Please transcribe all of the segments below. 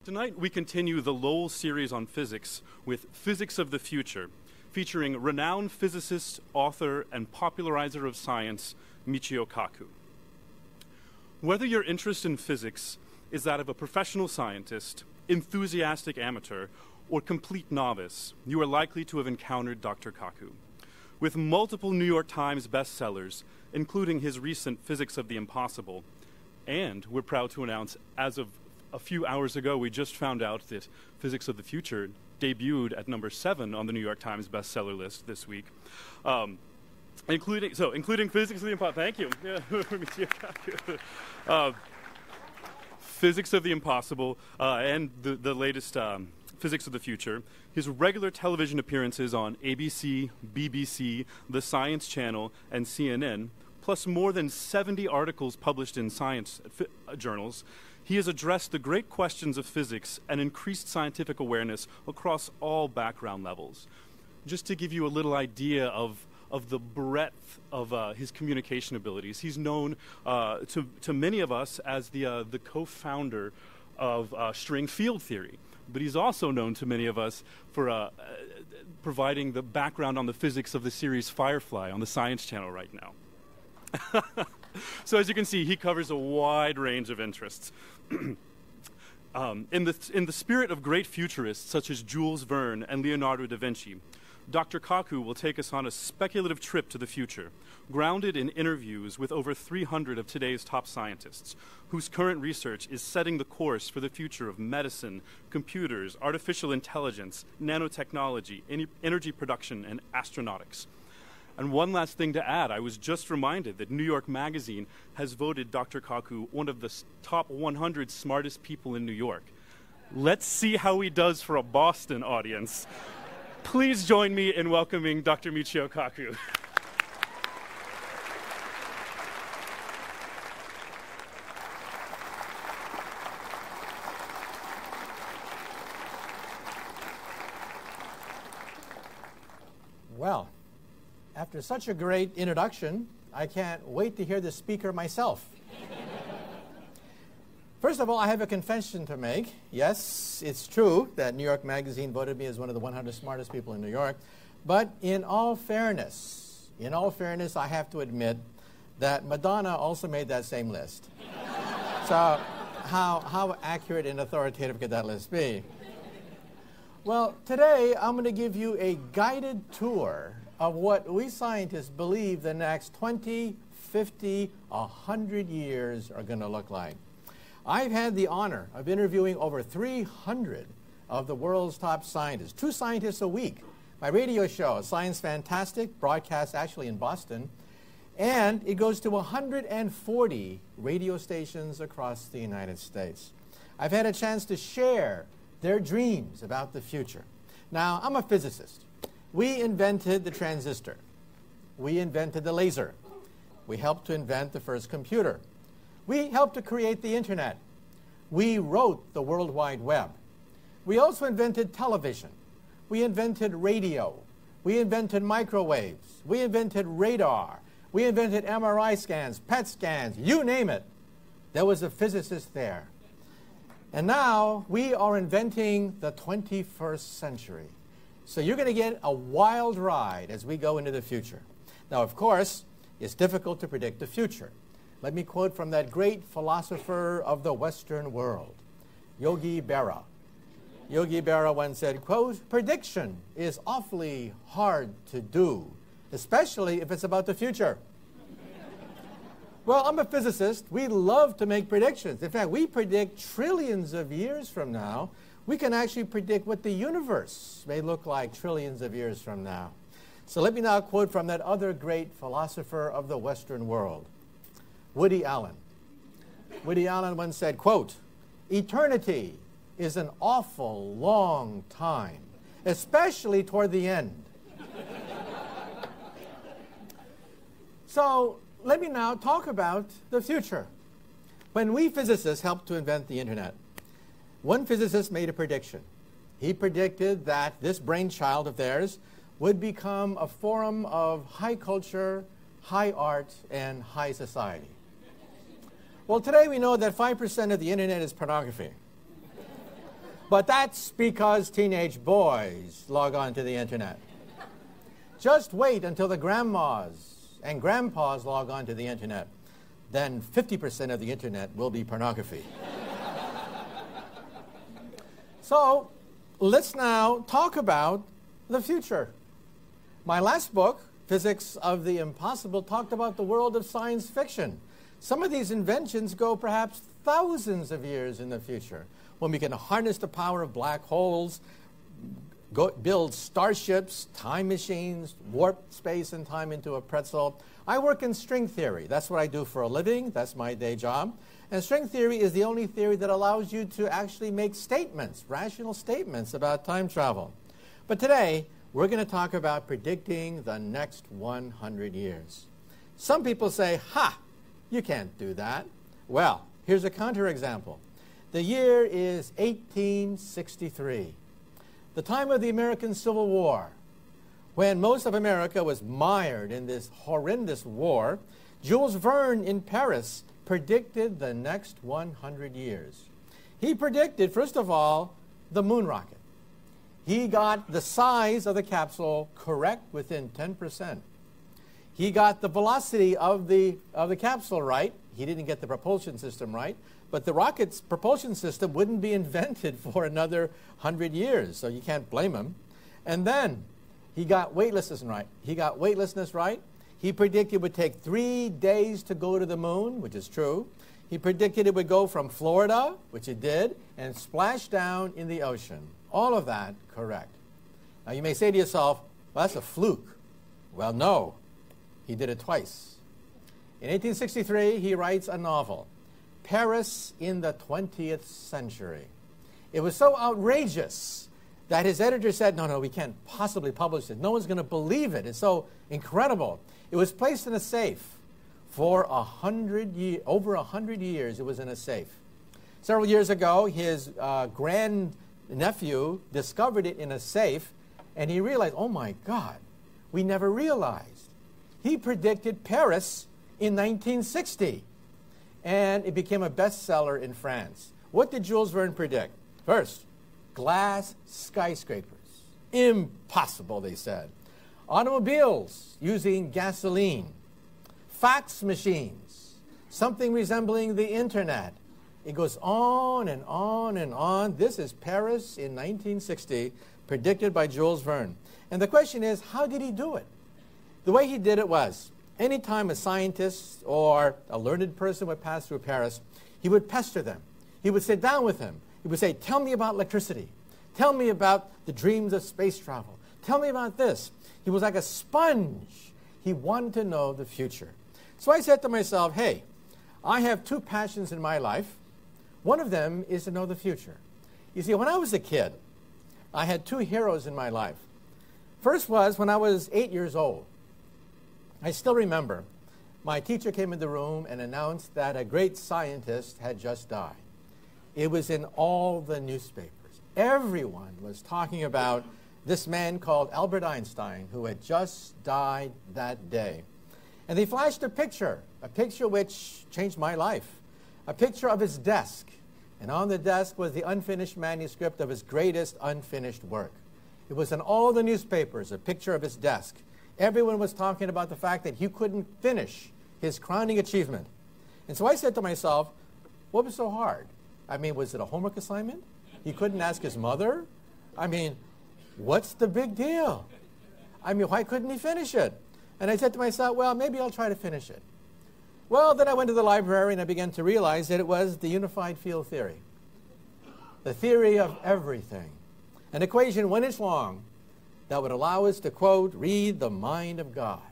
Tonight we continue the Lowell series on physics with Physics of the Future, featuring renowned physicist, author, and popularizer of science, Michio Kaku. Whether your interest in physics is that of a professional scientist, enthusiastic amateur, or complete novice, you are likely to have encountered Dr. Kaku. With multiple New York Times bestsellers, including his recent Physics of the Impossible, and we're proud to announce, as of a few hours ago, we just found out that Physics of the Future debuted at number 7 on the New York Times bestseller list this week, including Physics of the Impossible. Thank you. Physics of the Impossible and the latest Physics of the Future. His regular television appearances on ABC, BBC, the Science Channel, and CNN, plus more than 70 articles published in science journals. He has addressed the great questions of physics and increased scientific awareness across all background levels. Just to give you a little idea of the breadth of his communication abilities, he's known to many of us as the co-founder of string field theory, but he's also known to many of us for providing the background on the physics of the series Firefly on the Science Channel right now. So as you can see, he covers a wide range of interests. In the spirit of great futurists such as Jules Verne and Leonardo da Vinci, Dr. Kaku will take us on a speculative trip to the future, grounded in interviews with over 300 of today's top scientists, whose current research is setting the course for the future of medicine, computers, artificial intelligence, nanotechnology, energy production, and astronautics. And one last thing to add, I was just reminded that New York Magazine has voted Dr. Kaku one of the top 100 smartest people in New York. Let's see how he does for a Boston audience. Please join me in welcoming Dr. Michio Kaku. Well, after such a great introduction, I can't wait to hear the speaker myself. First of all, I have a confession to make. Yes, it's true that New York Magazine voted me as one of the 100 smartest people in New York. But in all fairness, I have to admit that Madonna also made that same list. So how accurate and authoritative could that list be? Well, today I'm going to give you a guided tour of what we scientists believe the next 20, 50, 100 years are going to look like. I've had the honor of interviewing over 300 of the world's top scientists, 2 scientists a week. My radio show, Science Fantastic, broadcasts actually in Boston, and it goes to 140 radio stations across the United States. I've had a chance to share their dreams about the future. Now, I'm a physicist. We invented the transistor. We invented the laser. We helped to invent the first computer. We helped to create the internet. We wrote the World Wide Web. We also invented television. We invented radio. We invented microwaves. We invented radar. We invented MRI scans, PET scans, you name it. There was a physicist there. And now we are inventing the 21st century. So you're going to get a wild ride as we go into the future. Now, of course, it's difficult to predict the future. Let me quote from that great philosopher of the Western world, Yogi Berra. Yogi Berra once said, quote, "Prediction is awfully hard to do, especially if it's about the future." Well, I'm a physicist. We love to make predictions. In fact, we predict trillions of years from now. We can actually predict what the universe may look like trillions of years from now. So let me now quote from that other great philosopher of the Western world, Woody Allen. Woody Allen once said, quote, "Eternity is an awful long time, especially toward the end." So let me now talk about the future. When we physicists helped to invent the internet, one physicist made a prediction. He predicted that this brainchild of theirs would become a forum of high culture, high art, and high society. Well, today we know that 5% of the internet is pornography. But that's because teenage boys log on to the internet. Just wait until the grandmas and grandpas log on to the internet. Then 50% of the internet will be pornography. So let's now talk about the future. My last book, Physics of the Impossible, talked about the world of science fiction. Some of these inventions go perhaps thousands of years in the future, when we can harness the power of black holes, build starships, time machines, warp space and time into a pretzel. I work in string theory. That's what I do for a living. That's my day job. And string theory is the only theory that allows you to actually make statements, rational statements about time travel. But today, we're going to talk about predicting the next 100 years. Some people say, ha, you can't do that. Well, here's a counterexample. The year is 1863, the time of the American Civil War. When most of America was mired in this horrendous war, Jules Verne in Paris predicted the next 100 years. He predicted, first of all, the moon rocket. He got the size of the capsule correct within 10%. He got the velocity of the capsule right. He didn't get the propulsion system right, but the rocket's propulsion system wouldn't be invented for another 100 years, so you can't blame him. And then he got weightlessness right. He predicted it would take 3 days to go to the moon, which is true. He predicted it would go from Florida, which it did, and splash down in the ocean. All of that correct. Now you may say to yourself, well, that's a fluke. Well, no. He did it twice. In 1863, he writes a novel, Paris in the 20th Century. It was so outrageous that his editor said, no, we can't possibly publish it. No one's going to believe it. It's so incredible. It was placed in a safe for over 100 years. It was in a safe. Several years ago, his grandnephew discovered it in a safe, and he realized, oh my God, we never realized. He predicted Paris in 1960, and it became a bestseller in France. What did Jules Verne predict? First, glass skyscrapers. Impossible, they said. Automobiles using gasoline. Fax machines. Something resembling the internet. It goes on and on and on. This is Paris in 1960, predicted by Jules Verne. And the question is, how did he do it? The way he did it was, anytime a scientist or a learned person would pass through Paris, he would pester them. He would sit down with them. He would say, tell me about electricity. Tell me about the dreams of space travel. Tell me about this. He was like a sponge. He wanted to know the future. So I said to myself, hey, I have two passions in my life. One of them is to know the future. You see, when I was a kid, I had two heroes in my life. First was when I was 8 years old. I still remember my teacher came in the room and announced that a great scientist had just died. It was in all the newspapers. Everyone was talking about this man called Albert Einstein, who had just died that day. And they flashed a picture which changed my life, a picture of his desk. And on the desk was the unfinished manuscript of his greatest unfinished work. It was in all the newspapers, a picture of his desk. Everyone was talking about the fact that he couldn't finish his crowning achievement. And so I said to myself, what was so hard? I mean, was it a homework assignment? He couldn't ask his mother? I mean, what's the big deal? I mean, why couldn't he finish it? And I said to myself, well, maybe I'll try to finish it. Well, then I went to the library and I began to realize that it was the unified field theory, the theory of everything, an equation 1 inch long that would allow us to, quote, read the mind of God.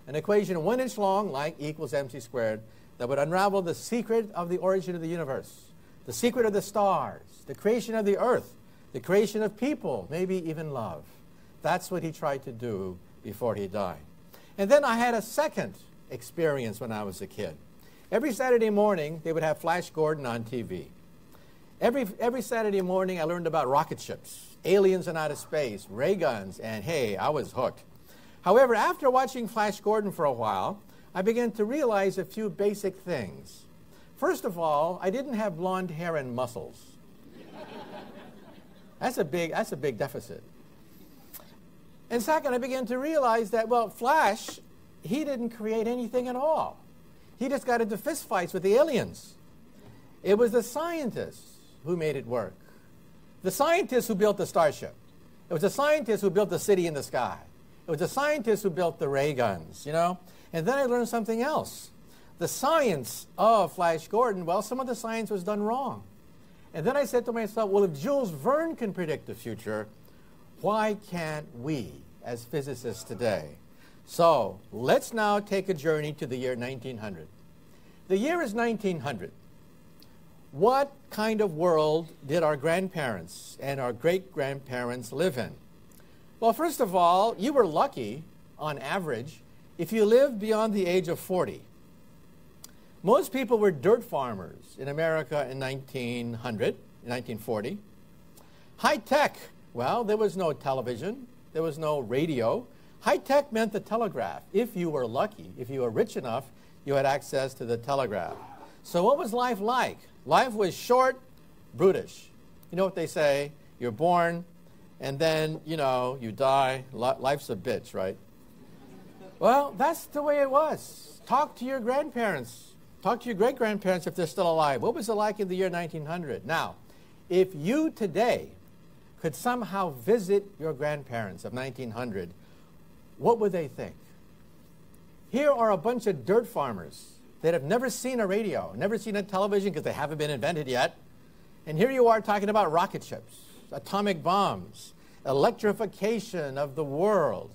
An equation 1 inch long, like E equals mc squared, that would unravel the secret of the origin of the universe, the secret of the stars, the creation of the earth, the creation of people, maybe even love. That's what he tried to do before he died. And then I had a second experience when I was a kid. Every Saturday morning, they would have Flash Gordon on TV. Every Saturday morning, I learned about rocket ships, aliens in outer space, ray guns, and hey, I was hooked. However, after watching Flash Gordon for a while, I began to realize a few basic things. First of all, I didn't have blonde hair and muscles. That's a big deficit. And second, I began to realize that, well, Flash, he didn't create anything at all. He just got into fistfights with the aliens. It was the scientists who made it work. The scientists who built the starship. It was the scientists who built the city in the sky. It was the scientists who built the ray guns, you know. And then I learned something else. The science of Flash Gordon, well, some of the science was done wrong. And then I said to myself, well, if Jules Verne can predict the future, why can't we as physicists today? So let's now take a journey to the year 1900. The year is 1900. What kind of world did our grandparents and our great-grandparents live in? Well, first of all, you were lucky, on average, if you lived beyond the age of 40. Most people were dirt farmers in America in 1940. High tech, well, there was no television, there was no radio. High tech meant the telegraph. If you were lucky, if you were rich enough, you had access to the telegraph. So what was life like? Life was short, brutish. You know what they say? You're born, and then, you know, you die. Life's a bitch, right? Well, that's the way it was. Talk to your grandparents. Talk to your great-grandparents if they're still alive. What was it like in the year 1900? Now, if you today could somehow visit your grandparents of 1900, what would they think? Here are a bunch of dirt farmers that have never seen a radio, never seen a television because they haven't been invented yet. And here you are talking about rocket ships, atomic bombs, electrification of the world,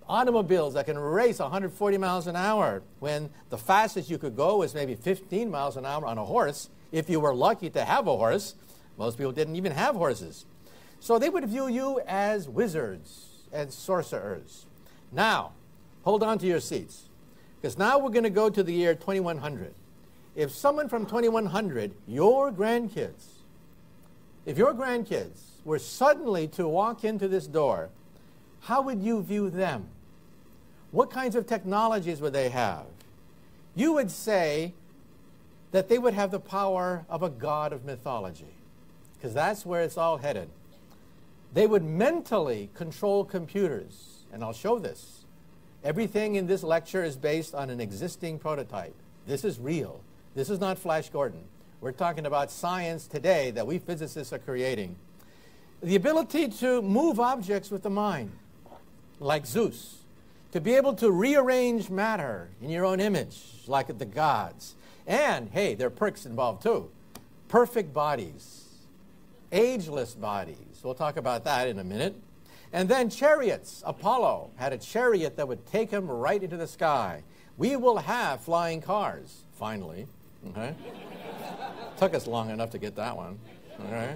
automobiles that can race 140 miles an hour when the fastest you could go was maybe 15 miles an hour on a horse, if you were lucky to have a horse. Most people didn't even have horses. So they would view you as wizards and sorcerers. Now, hold on to your seats, because now we're going to go to the year 2100. If someone from 2100, your grandkids, if your grandkids were suddenly to walk into this door, how would you view them? What kinds of technologies would they have? You would say that they would have the power of a god of mythology, because that's where it's all headed. They would mentally control computers, and I'll show this. Everything in this lecture is based on an existing prototype. This is real. This is not Flash Gordon. We're talking about science today that we physicists are creating. The ability to move objects with the mind, like Zeus. To be able to rearrange matter in your own image, like the gods. And, hey, there are perks involved too. Perfect bodies. Ageless bodies. We'll talk about that in a minute. And then chariots. Apollo had a chariot that would take him right into the sky. We will have flying cars, finally. Okay? Took us long enough to get that one. Okay?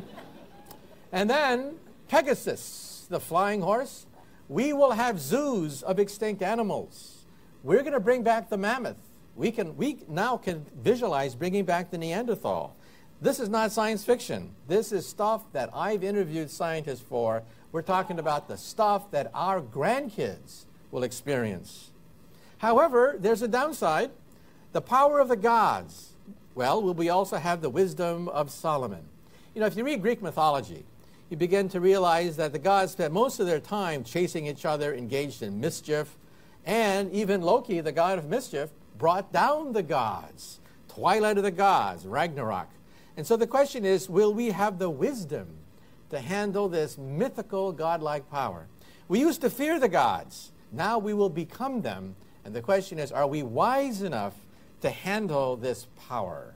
And then Pegasus, the flying horse. We will have zoos of extinct animals. We're going to bring back the mammoth. We now can visualize bringing back the Neanderthal. This is not science fiction. This is stuff that I've interviewed scientists for. We're talking about the stuff that our grandkids will experience. However, there's a downside. The power of the gods. Well, will we also have the wisdom of Solomon? You know, if you read Greek mythology, you begin to realize that the gods spent most of their time chasing each other, engaged in mischief, and even Loki, the god of mischief, brought down the gods. Twilight of the gods, Ragnarok. And so the question is, will we have the wisdom to handle this mythical godlike power? We used to fear the gods. Now we will become them. And the question is, are we wise enough to handle this power?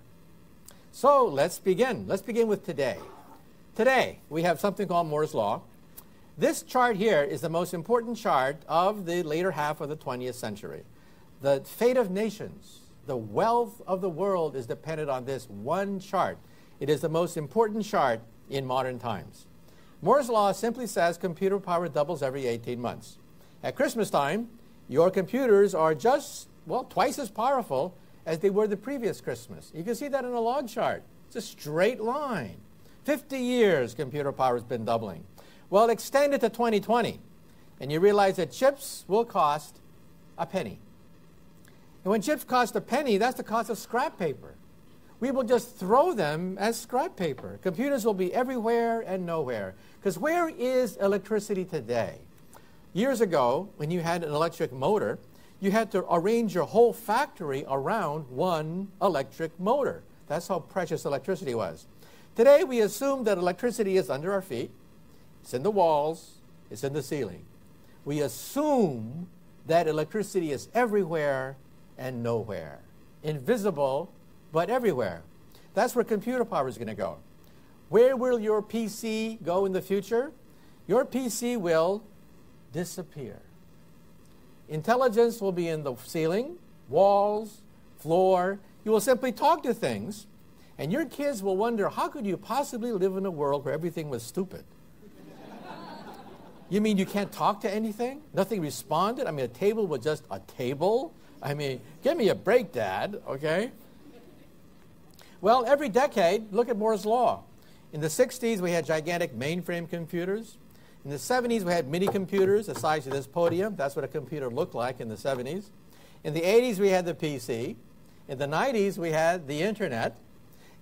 So let's begin. Let's begin with today. Today, we have something called Moore's Law. This chart here is the most important chart of the later half of the 20th century. The fate of nations, the wealth of the world is dependent on this one chart. It is the most important chart in modern times. Moore's Law simply says computer power doubles every 18 months. At Christmas time, your computers are just, well, twice as powerful as they were the previous Christmas. You can see that in a log chart. It's a straight line. 50 years computer power has been doubling. Well, extend it to 2020, and you realize that chips will cost a penny. And when chips cost a penny, that's the cost of scrap paper. We will just throw them as scrap paper. Computers will be everywhere and nowhere. Because where is electricity today? Years ago, when you had an electric motor, you had to arrange your whole factory around one electric motor. That's how precious electricity was. Today, we assume that electricity is under our feet. It's in the walls. It's in the ceiling. We assume that electricity is everywhere and nowhere. Invisible, but everywhere. That's where computer power is going to go. Where will your PC go in the future? Your PC will disappear. Intelligence will be in the ceiling, walls, floor. You will simply talk to things, and your kids will wonder, how could you possibly live in a world where everything was stupid? You mean you can't talk to anything? Nothing responded? I mean, a table was just a table? I mean, give me a break, Dad, okay? Well, every decade, look at Moore's Law. In the 60s, we had gigantic mainframe computers. In the 70s, we had mini computers the size of this podium. That's what a computer looked like in the 70s. In the 80s, we had the PC. In the 90s, we had the Internet.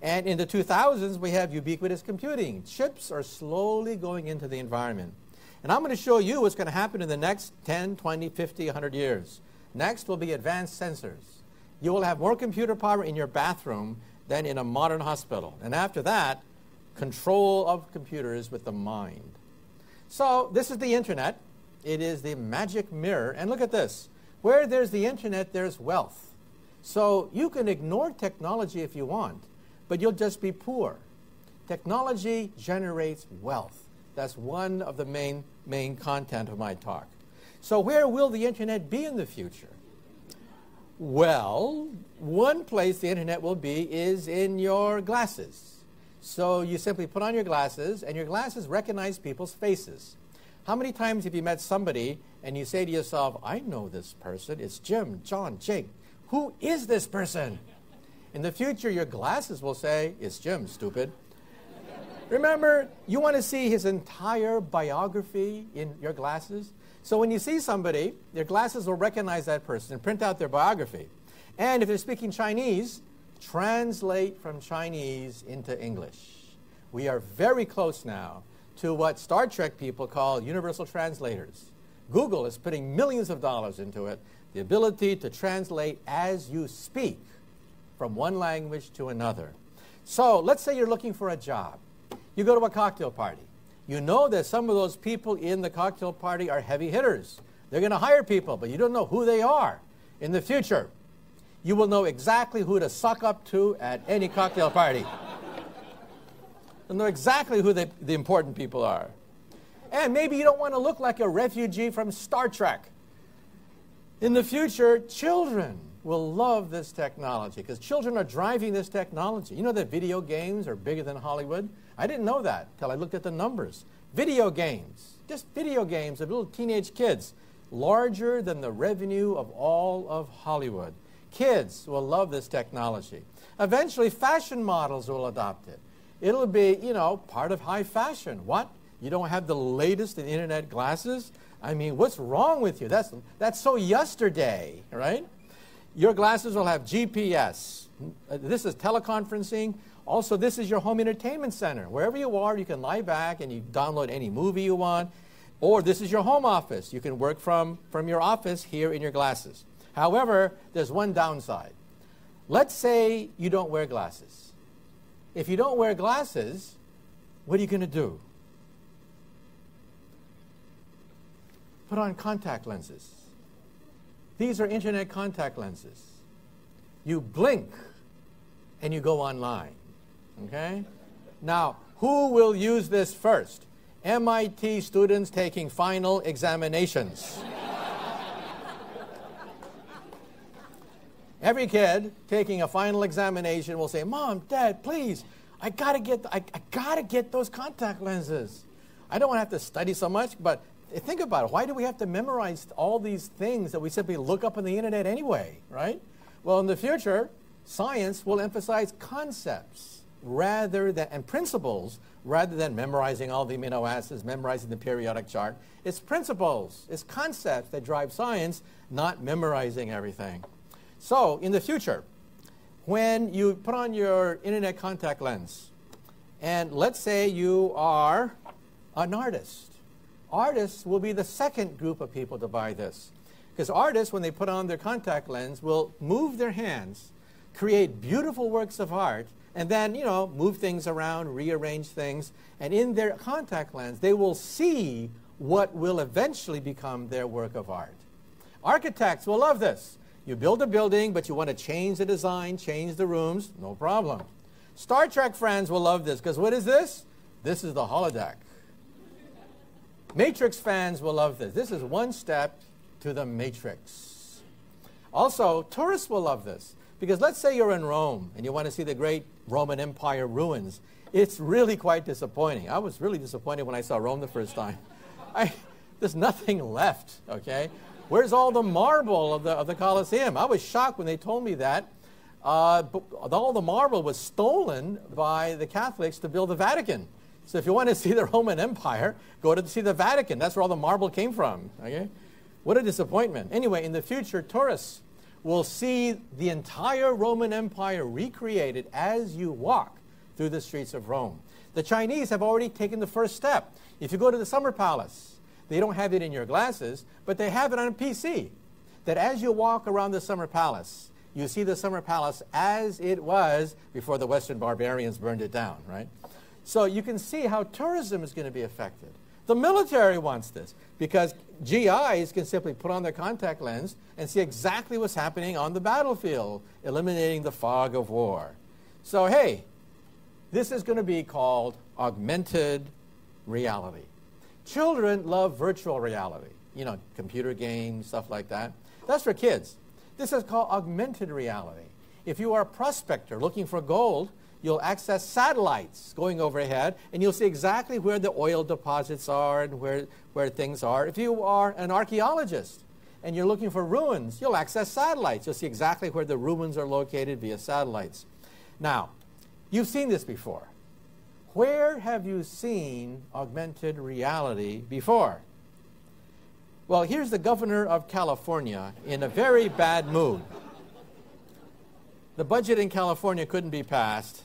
And in the 2000s, we have ubiquitous computing. Chips are slowly going into the environment. And I'm going to show you what's going to happen in the next 10, 20, 50, 100 years. Next will be advanced sensors. You will have more computer power in your bathroom than in a modern hospital. And after that, control of computers with the mind. So this is the Internet. It is the magic mirror. And look at this. Where there's the Internet, there's wealth. So you can ignore technology if you want, but you'll just be poor. Technology generates wealth. That's one of the main content of my talk. So where will the Internet be in the future? Well, one place the Internet will be is in your glasses. So you simply put on your glasses, and your glasses recognize people's faces. How many times have you met somebody and you say to yourself, I know this person. It's Jim, John, Jake. Who is this person? In the future, your glasses will say, it's Jim, stupid. Remember, you want to see his entire biography in your glasses. So when you see somebody, your glasses will recognize that person and print out their biography. And if they're speaking Chinese, translate from Chinese into English. We are very close now to what Star Trek people call universal translators. Google is putting millions of dollars into it, the ability to translate as you speak from one language to another. So let's say you're looking for a job. You go to a cocktail party. You know that some of those people in the cocktail party are heavy hitters. They're going to hire people, but you don't know who they are. In the future, you will know exactly who to suck up to at any cocktail party. You'll know exactly who the important people are. And maybe you don't want to look like a refugee from Star Trek. In the future, children will love this technology because children are driving this technology. You know that video games are bigger than Hollywood? I didn't know that until I looked at the numbers. Video games, just video games of little teenage kids, larger than the revenue of all of Hollywood. Kids will love this technology. Eventually, fashion models will adopt it. It'll be, you know, part of high fashion. What? You don't have the latest in internet glasses? I mean, what's wrong with you? That's so yesterday, right? Your glasses will have GPS. This is teleconferencing. Also, this is your home entertainment center. Wherever you are, you can lie back and you download any movie you want. Or this is your home office. You can work from your office here in your glasses. However, there's one downside. Let's say you don't wear glasses. If you don't wear glasses, what are you going to do? Put on contact lenses. These are internet contact lenses. You blink and you go online. Okay? Now, who will use this first? MIT students taking final examinations. Every kid taking a final examination will say, Mom, Dad, please, I gotta get those contact lenses. I don't want to have to study so much, but think about it. Why do we have to memorize all these things that we simply look up on the internet anyway, right? Well, in the future, science will emphasize concepts and principles rather than memorizing all the amino acids, memorizing the periodic chart. It's principles, it's concepts that drive science, not memorizing everything. So, in the future, when you put on your internet contact lens, and let's say you are an artist. Artists will be the second group of people to buy this. Because artists, when they put on their contact lens, will move their hands, create beautiful works of art, and then, move things around, rearrange things. And in their contact lens, they will see what will eventually become their work of art. Architects will love this. You build a building, but you want to change the design, change the rooms, no problem. Star Trek fans will love this, because what is this? This is the holodeck. Matrix fans will love this. This is one step to the Matrix. Also, tourists will love this, because let's say you're in Rome and you want to see the great Roman Empire ruins. It's really quite disappointing. I was really disappointed when I saw Rome the first time. There's nothing left, okay? Where's all the marble of the Colosseum? I was shocked when they told me that. All the marble was stolen by the Catholics to build the Vatican. So if you want to see the Roman Empire, go to see the Vatican. That's where all the marble came from, okay? What a disappointment. Anyway, in the future, tourists will see the entire Roman Empire recreated as you walk through the streets of Rome. The Chinese have already taken the first step. If you go to the Summer Palace, they don't have it in your glasses, but they have it on a PC. That as you walk around the Summer Palace, you see the Summer Palace as it was before the Western barbarians burned it down, right? So you can see how tourism is going to be affected. The military wants this because GIs can simply put on their contact lens and see exactly what's happening on the battlefield, eliminating the fog of war. So, hey, this is going to be called augmented reality. Children love virtual reality, computer games, stuff like that. That's for kids. This is called augmented reality. If you are a prospector looking for gold, you'll access satellites going overhead, and you'll see exactly where the oil deposits are and where things are. If you are an archaeologist and you're looking for ruins, you'll access satellites. You'll see exactly where the ruins are located via satellites. Now, you've seen this before. Where have you seen augmented reality before? Well, here's the governor of California in a very bad mood. The budget in California couldn't be passed.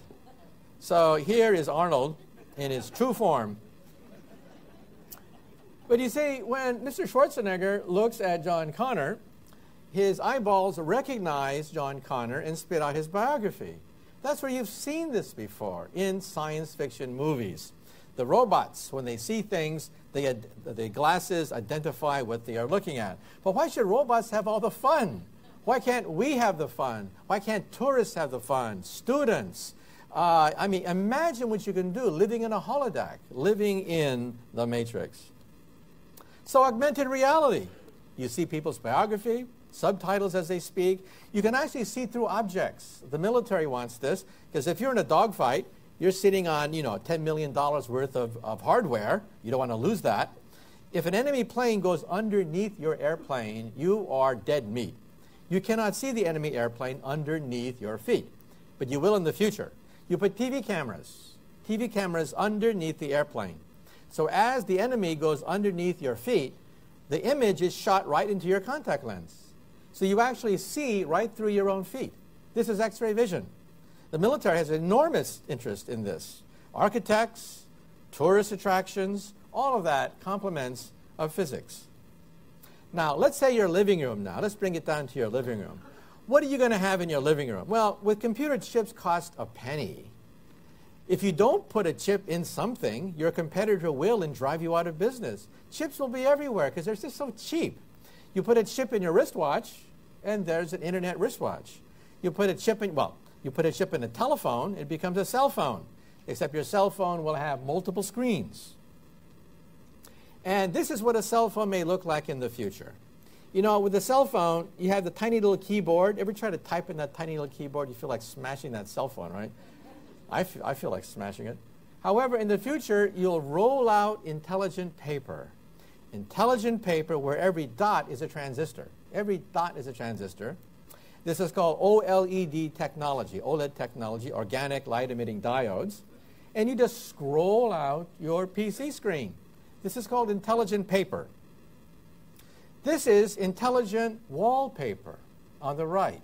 So here is Arnold in his true form. But you see, when Mr. Schwarzenegger looks at John Connor, his eyeballs recognize John Connor and spit out his biography. That's where you've seen this before in science fiction movies. The robots, when they see things, the glasses identify what they are looking at. But why should robots have all the fun? Why can't we have the fun? Why can't tourists have the fun? Students. Imagine what you can do living in a holodeck, living in the Matrix. So augmented reality. You see people's biography, subtitles as they speak. You can actually see through objects. The military wants this, because if you're in a dogfight, you're sitting on, $10 million worth of hardware. You don't want to lose that. If an enemy plane goes underneath your airplane, you are dead meat. You cannot see the enemy airplane underneath your feet, but you will in the future. You put TV cameras underneath the airplane. So as the enemy goes underneath your feet, the image is shot right into your contact lens. So you actually see right through your own feet. This is X-ray vision. The military has enormous interest in this. Architects, tourist attractions, all of that complements of physics. Now, let's say your living room now. Let's bring it down to your living room. What are you going to have in your living room? Well, with computer chips cost a penny. If you don't put a chip in something, your competitor will and drive you out of business. Chips will be everywhere because they're just so cheap. You put a chip in your wristwatch, and there's an internet wristwatch. You put a chip in a telephone, it becomes a cell phone, except your cell phone will have multiple screens. And this is what a cell phone may look like in the future. With a cell phone, you have the tiny little keyboard. Ever try to type in that tiny little keyboard? You feel like smashing that cell phone, right? I feel like smashing it. However, in the future, you'll roll out intelligent paper. Intelligent paper where every dot is a transistor. Every dot is a transistor. This is called OLED technology, organic light-emitting diodes. And you just scroll out your PC screen. This is called intelligent paper. This is intelligent wallpaper on the right.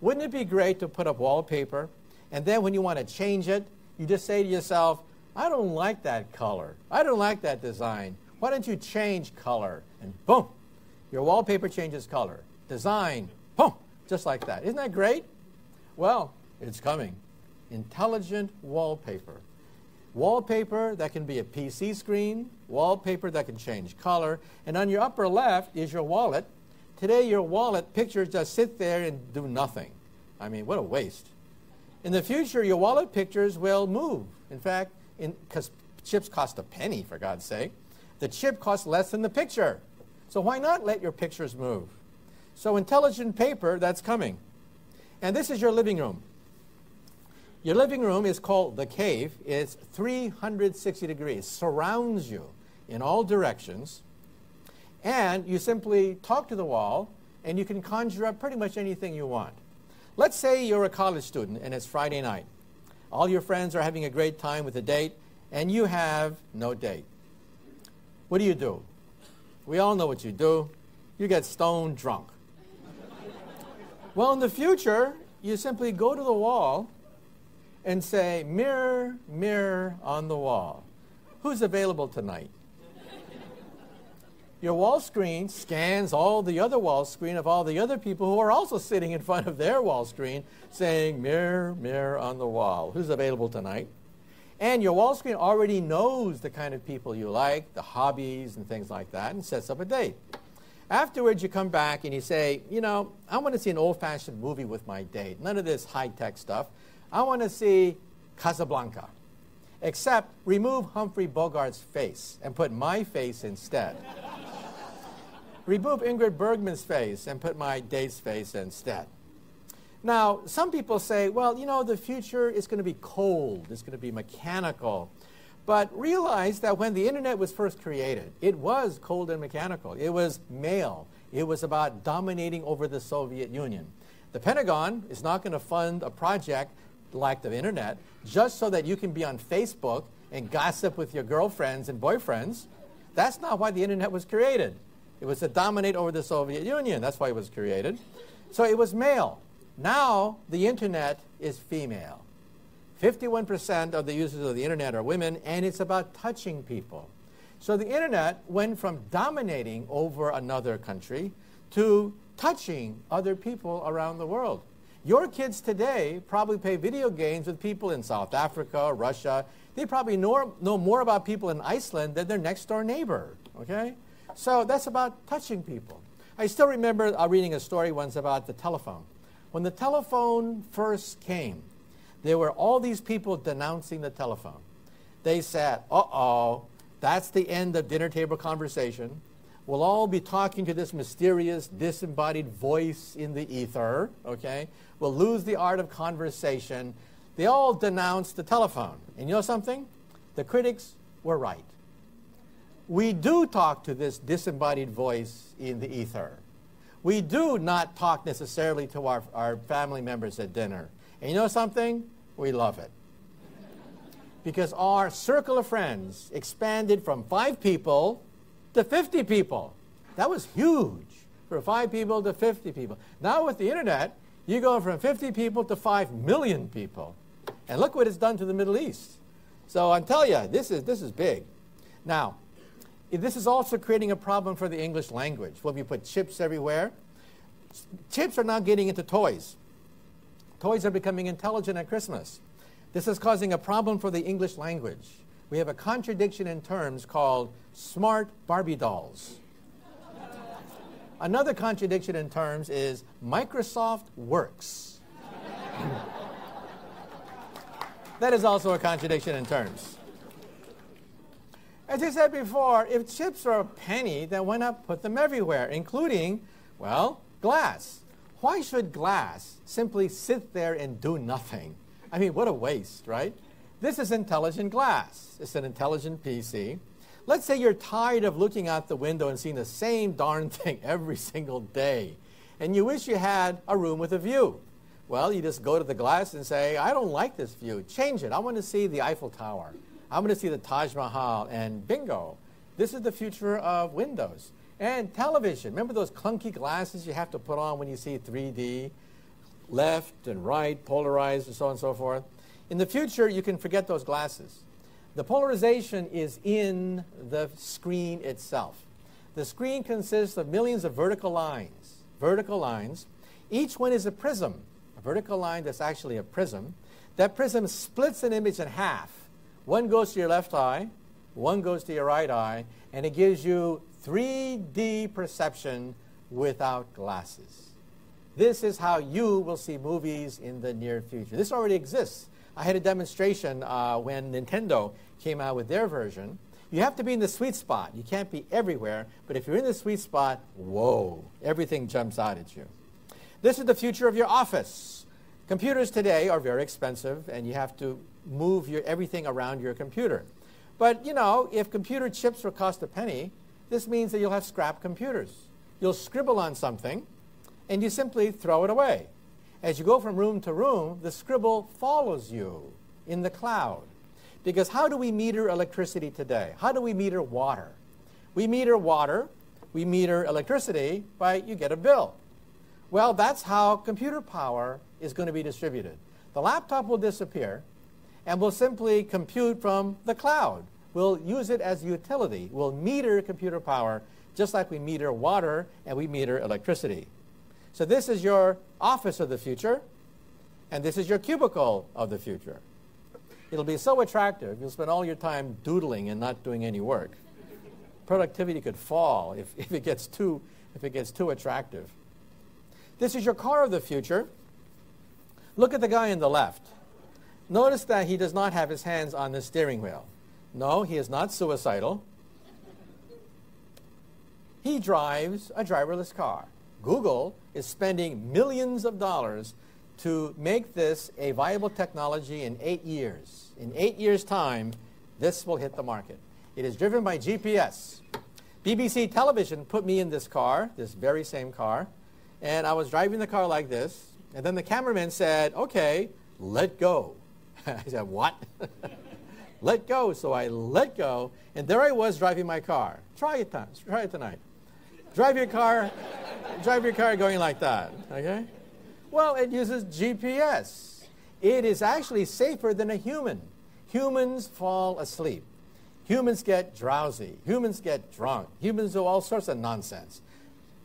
Wouldn't it be great to put up wallpaper, and then when you want to change it, you just say to yourself, I don't like that color. I don't like that design. Why don't you change color? And boom, your wallpaper changes color. Design, boom, just like that. Isn't that great? Well, it's coming. Intelligent wallpaper. Wallpaper that can be a PC screen, wallpaper that can change color, and on your upper left is your wallet. Today, your wallet pictures just sit there and do nothing. I mean, what a waste. In the future, your wallet pictures will move. In fact, because chips cost a penny, for God's sake, the chip costs less than the picture. So why not let your pictures move? So intelligent paper, that's coming. And this is your living room. Your living room is called the cave. It's 360 degrees, surrounds you in all directions. And you simply talk to the wall, and you can conjure up pretty much anything you want. Let's say you're a college student, and it's Friday night. All your friends are having a great time with a date, and you have no date. What do? We all know what you do. You get stone drunk. Well, in the future, you simply go to the wall and say, mirror, mirror on the wall, who's available tonight? Your wall screen scans all the other wall screen of all the other people who are also sitting in front of their wall screen saying, mirror, mirror on the wall, who's available tonight? And your wall screen already knows the kind of people you like, the hobbies and things like that, and sets up a date. Afterwards, you come back and you say, you know, I want to see an old-fashioned movie with my date. None of this high-tech stuff. I want to see Casablanca. Except remove Humphrey Bogart's face and put my face instead. Remove Ingrid Bergman's face and put my date's face instead. Now, some people say, well, you know, the future is going to be cold. It's going to be mechanical. But realize that when the internet was first created, it was cold and mechanical. It was male. It was about dominating over the Soviet Union. The Pentagon is not going to fund a project like the internet just so that you can be on Facebook and gossip with your girlfriends and boyfriends. That's not why the internet was created. It was to dominate over the Soviet Union. That's why it was created. So it was male. Now the internet is female. 51% of the users of the internet are women, and it's about touching people. So the internet went from dominating over another country to touching other people around the world. Your kids today probably play video games with people in South Africa, Russia. They probably know more about people in Iceland than their next door neighbor, okay? So that's about touching people. I still remember reading a story once about the telephone. When the telephone first came, there were all these people denouncing the telephone. They said, uh-oh, that's the end of dinner table conversation. We'll all be talking to this mysterious, disembodied voice in the ether, okay? We'll lose the art of conversation. They all denounced the telephone. And you know something? The critics were right. We do talk to this disembodied voice in the ether. We do not talk necessarily to our family members at dinner. And you know something? We love it. Because our circle of friends expanded from 5 people to 50 people. That was huge, from 5 people to 50 people. Now with the internet, you go from 50 people to 5 million people. And look what it's done to the Middle East. So I tell you, this is big. Now, this is also creating a problem for the English language. When we put chips everywhere, chips are now getting into toys. Toys are becoming intelligent at Christmas. This is causing a problem for the English language. We have a contradiction in terms called smart Barbie dolls. Another contradiction in terms is Microsoft works. That is also a contradiction in terms. As I said before, if chips are a penny, then why not put them everywhere, including, well, glass. Why should glass simply sit there and do nothing? I mean, what a waste, right? This is intelligent glass. It's an intelligent PC. Let's say you're tired of looking out the window and seeing the same darn thing every single day, and you wish you had a room with a view. Well, you just go to the glass and say, I don't like this view. Change it. I want to see the Eiffel Tower. I want to see the Taj Mahal, and bingo. This is the future of windows. And television. Remember those clunky glasses you have to put on when you see 3D? left and right, polarized, and so on and so forth. In the future, you can forget those glasses. The polarization is in the screen itself. The screen consists of millions of vertical lines. Each one is a prism, a vertical line that's actually a prism. That prism splits an image in half. One goes to your left eye, one goes to your right eye, and it gives you 3D perception without glasses. This is how you will see movies in the near future. This already exists. I had a demonstration when Nintendo came out with their version. You have to be in the sweet spot. You can't be everywhere, but if you're in the sweet spot, whoa, everything jumps out at you. This is the future of your office. Computers today are very expensive, and you have to move everything around your computer. But, you know, if computer chips will cost a penny, this means that you'll have scrap computers. You'll scribble on something, and you simply throw it away. As you go from room to room, the scribble follows you in the cloud. Because how do we meter electricity today? How do we meter water? We meter water, we meter electricity by you get a bill. Well, that's how computer power is going to be distributed. The laptop will disappear, and we'll simply compute from the cloud. We'll use it as a utility. We'll meter computer power just like we meter water and we meter electricity. So this is your office of the future, and this is your cubicle of the future. It'll be so attractive, you'll spend all your time doodling and not doing any work. Productivity could fall if it gets too attractive. This is your car of the future. Look at the guy on the left. Notice that he does not have his hands on the steering wheel. No, he is not suicidal. He drives a driverless car. Google is spending millions of dollars to make this a viable technology in 8 years. In 8 years' time, this will hit the market. It is driven by GPS. BBC television put me in this car, this very same car, and I was driving the car like this, and then the cameraman said, okay, let go. I said, what? Let go. So I let go, and there I was driving my car. Try it tonight. Drive your car going like that, okay? Well, it uses GPS. It is actually safer than a human. Humans fall asleep. Humans get drowsy. Humans get drunk. Humans do all sorts of nonsense.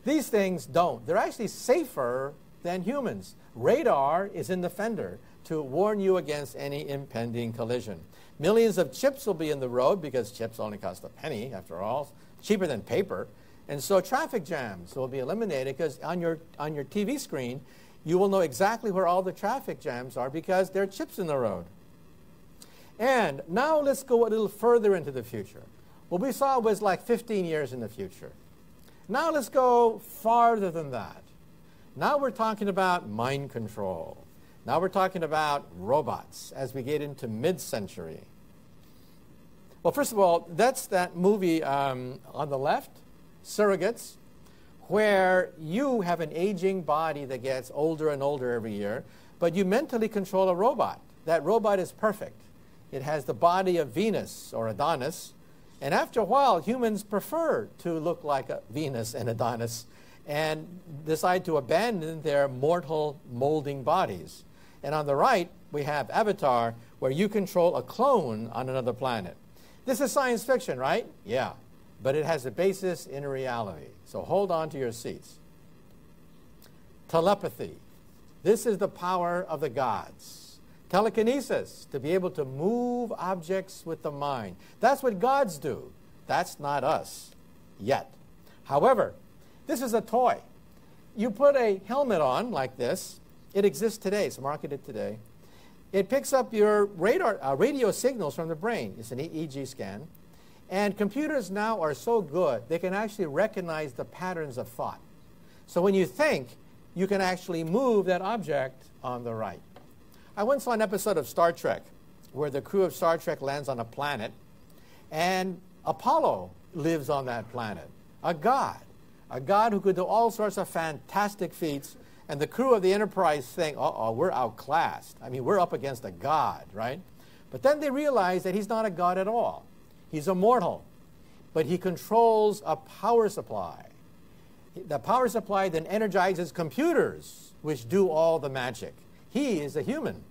These things don't. They're actually safer than humans. Radar is in the fender to warn you against any impending collision. Millions of chips will be in the road because chips only cost a penny, after all, cheaper than paper. And so traffic jams will be eliminated because on your TV screen, you will know exactly where all the traffic jams are because there are chips in the road. And now let's go a little further into the future. What we saw was like 15 years in the future. Now let's go farther than that. Now we're talking about mind control. Now we're talking about robots as we get into mid-century. Well, first of all, that's that movie on the left, Surrogates, where you have an aging body that gets older and older every year, but you mentally control a robot. That robot is perfect. It has the body of Venus or Adonis, and after a while, humans prefer to look like Venus and Adonis and decide to abandon their mortal molding bodies. And on the right, we have Avatar, where you control a clone on another planet. This is science fiction, right? Yeah, but it has a basis in reality. So hold on to your seats. Telepathy. This is the power of the gods. Telekinesis, to be able to move objects with the mind. That's what gods do. That's not us, yet. However, this is a toy. You put a helmet on like this. It exists today. It's marketed today. It picks up your radio signals from the brain. It's an EEG scan. And computers now are so good, they can actually recognize the patterns of thought. So when you think, you can actually move that object on the right. I once saw an episode of Star Trek where the crew of Star Trek lands on a planet, and Apollo lives on that planet, a god who could do all sorts of fantastic feats, and the crew of the Enterprise think, uh-oh, we're outclassed. I mean, we're up against a god, right? But then they realize that he's not a god at all. He's a mortal, but he controls a power supply. The power supply then energizes computers which do all the magic. He is a human.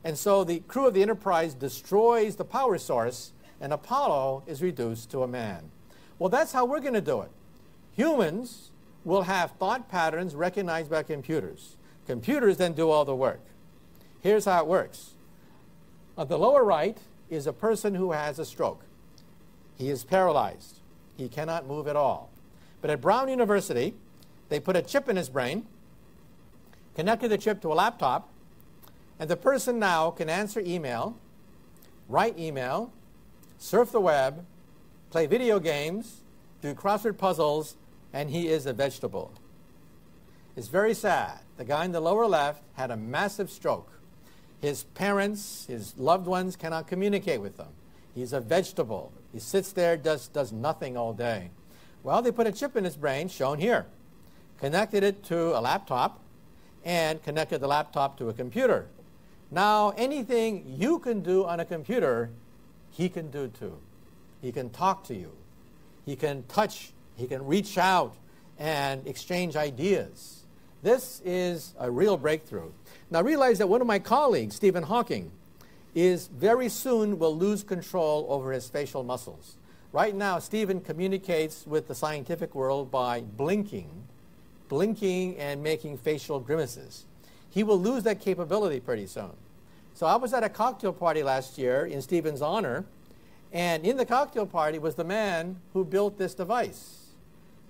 And so the crew of the Enterprise destroys the power source, and Apollo is reduced to a man. Well, that's how we're going to do it. Humans will have thought patterns recognized by computers. Computers then do all the work. Here's how it works. On the lower right is a person who has a stroke. He is paralyzed. He cannot move at all. But at Brown University, they put a chip in his brain, connected the chip to a laptop, and the person now can answer email, write email, surf the web, play video games, do crossword puzzles, and he is a vegetable. It's very sad. The guy in the lower left had a massive stroke. His parents, his loved ones cannot communicate with him. He's a vegetable. He sits there, does nothing all day. Well, they put a chip in his brain, shown here, connected it to a laptop, and connected the laptop to a computer. Now, anything you can do on a computer, he can do too. He can talk to you. He can touch. He can reach out and exchange ideas. This is a real breakthrough. Now, realize that one of my colleagues, Stephen Hawking, is very soon will lose control over his facial muscles. Right now, Stephen communicates with the scientific world by blinking and making facial grimaces. He will lose that capability pretty soon. So I was at a cocktail party last year in Stephen's honor, and in the cocktail party was the man who built this device.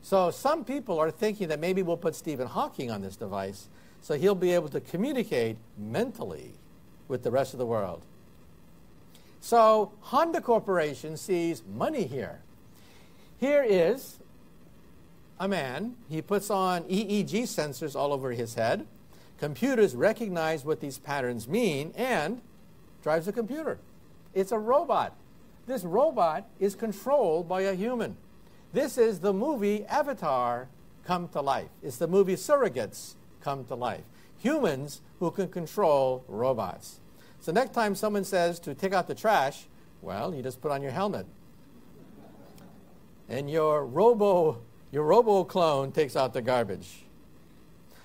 So some people are thinking that maybe we'll put Stephen Hawking on this device so he'll be able to communicate mentally with the rest of the world. So Honda Corporation sees money here. Here is a man. He puts on EEG sensors all over his head. Computers recognize what these patterns mean and drives a computer. It's a robot. This robot is controlled by a human. This is the movie Avatar come to life. It's the movie Surrogates come to life. Humans who can control robots. So next time someone says to take out the trash, well, you just put on your helmet. And your robo clone takes out the garbage.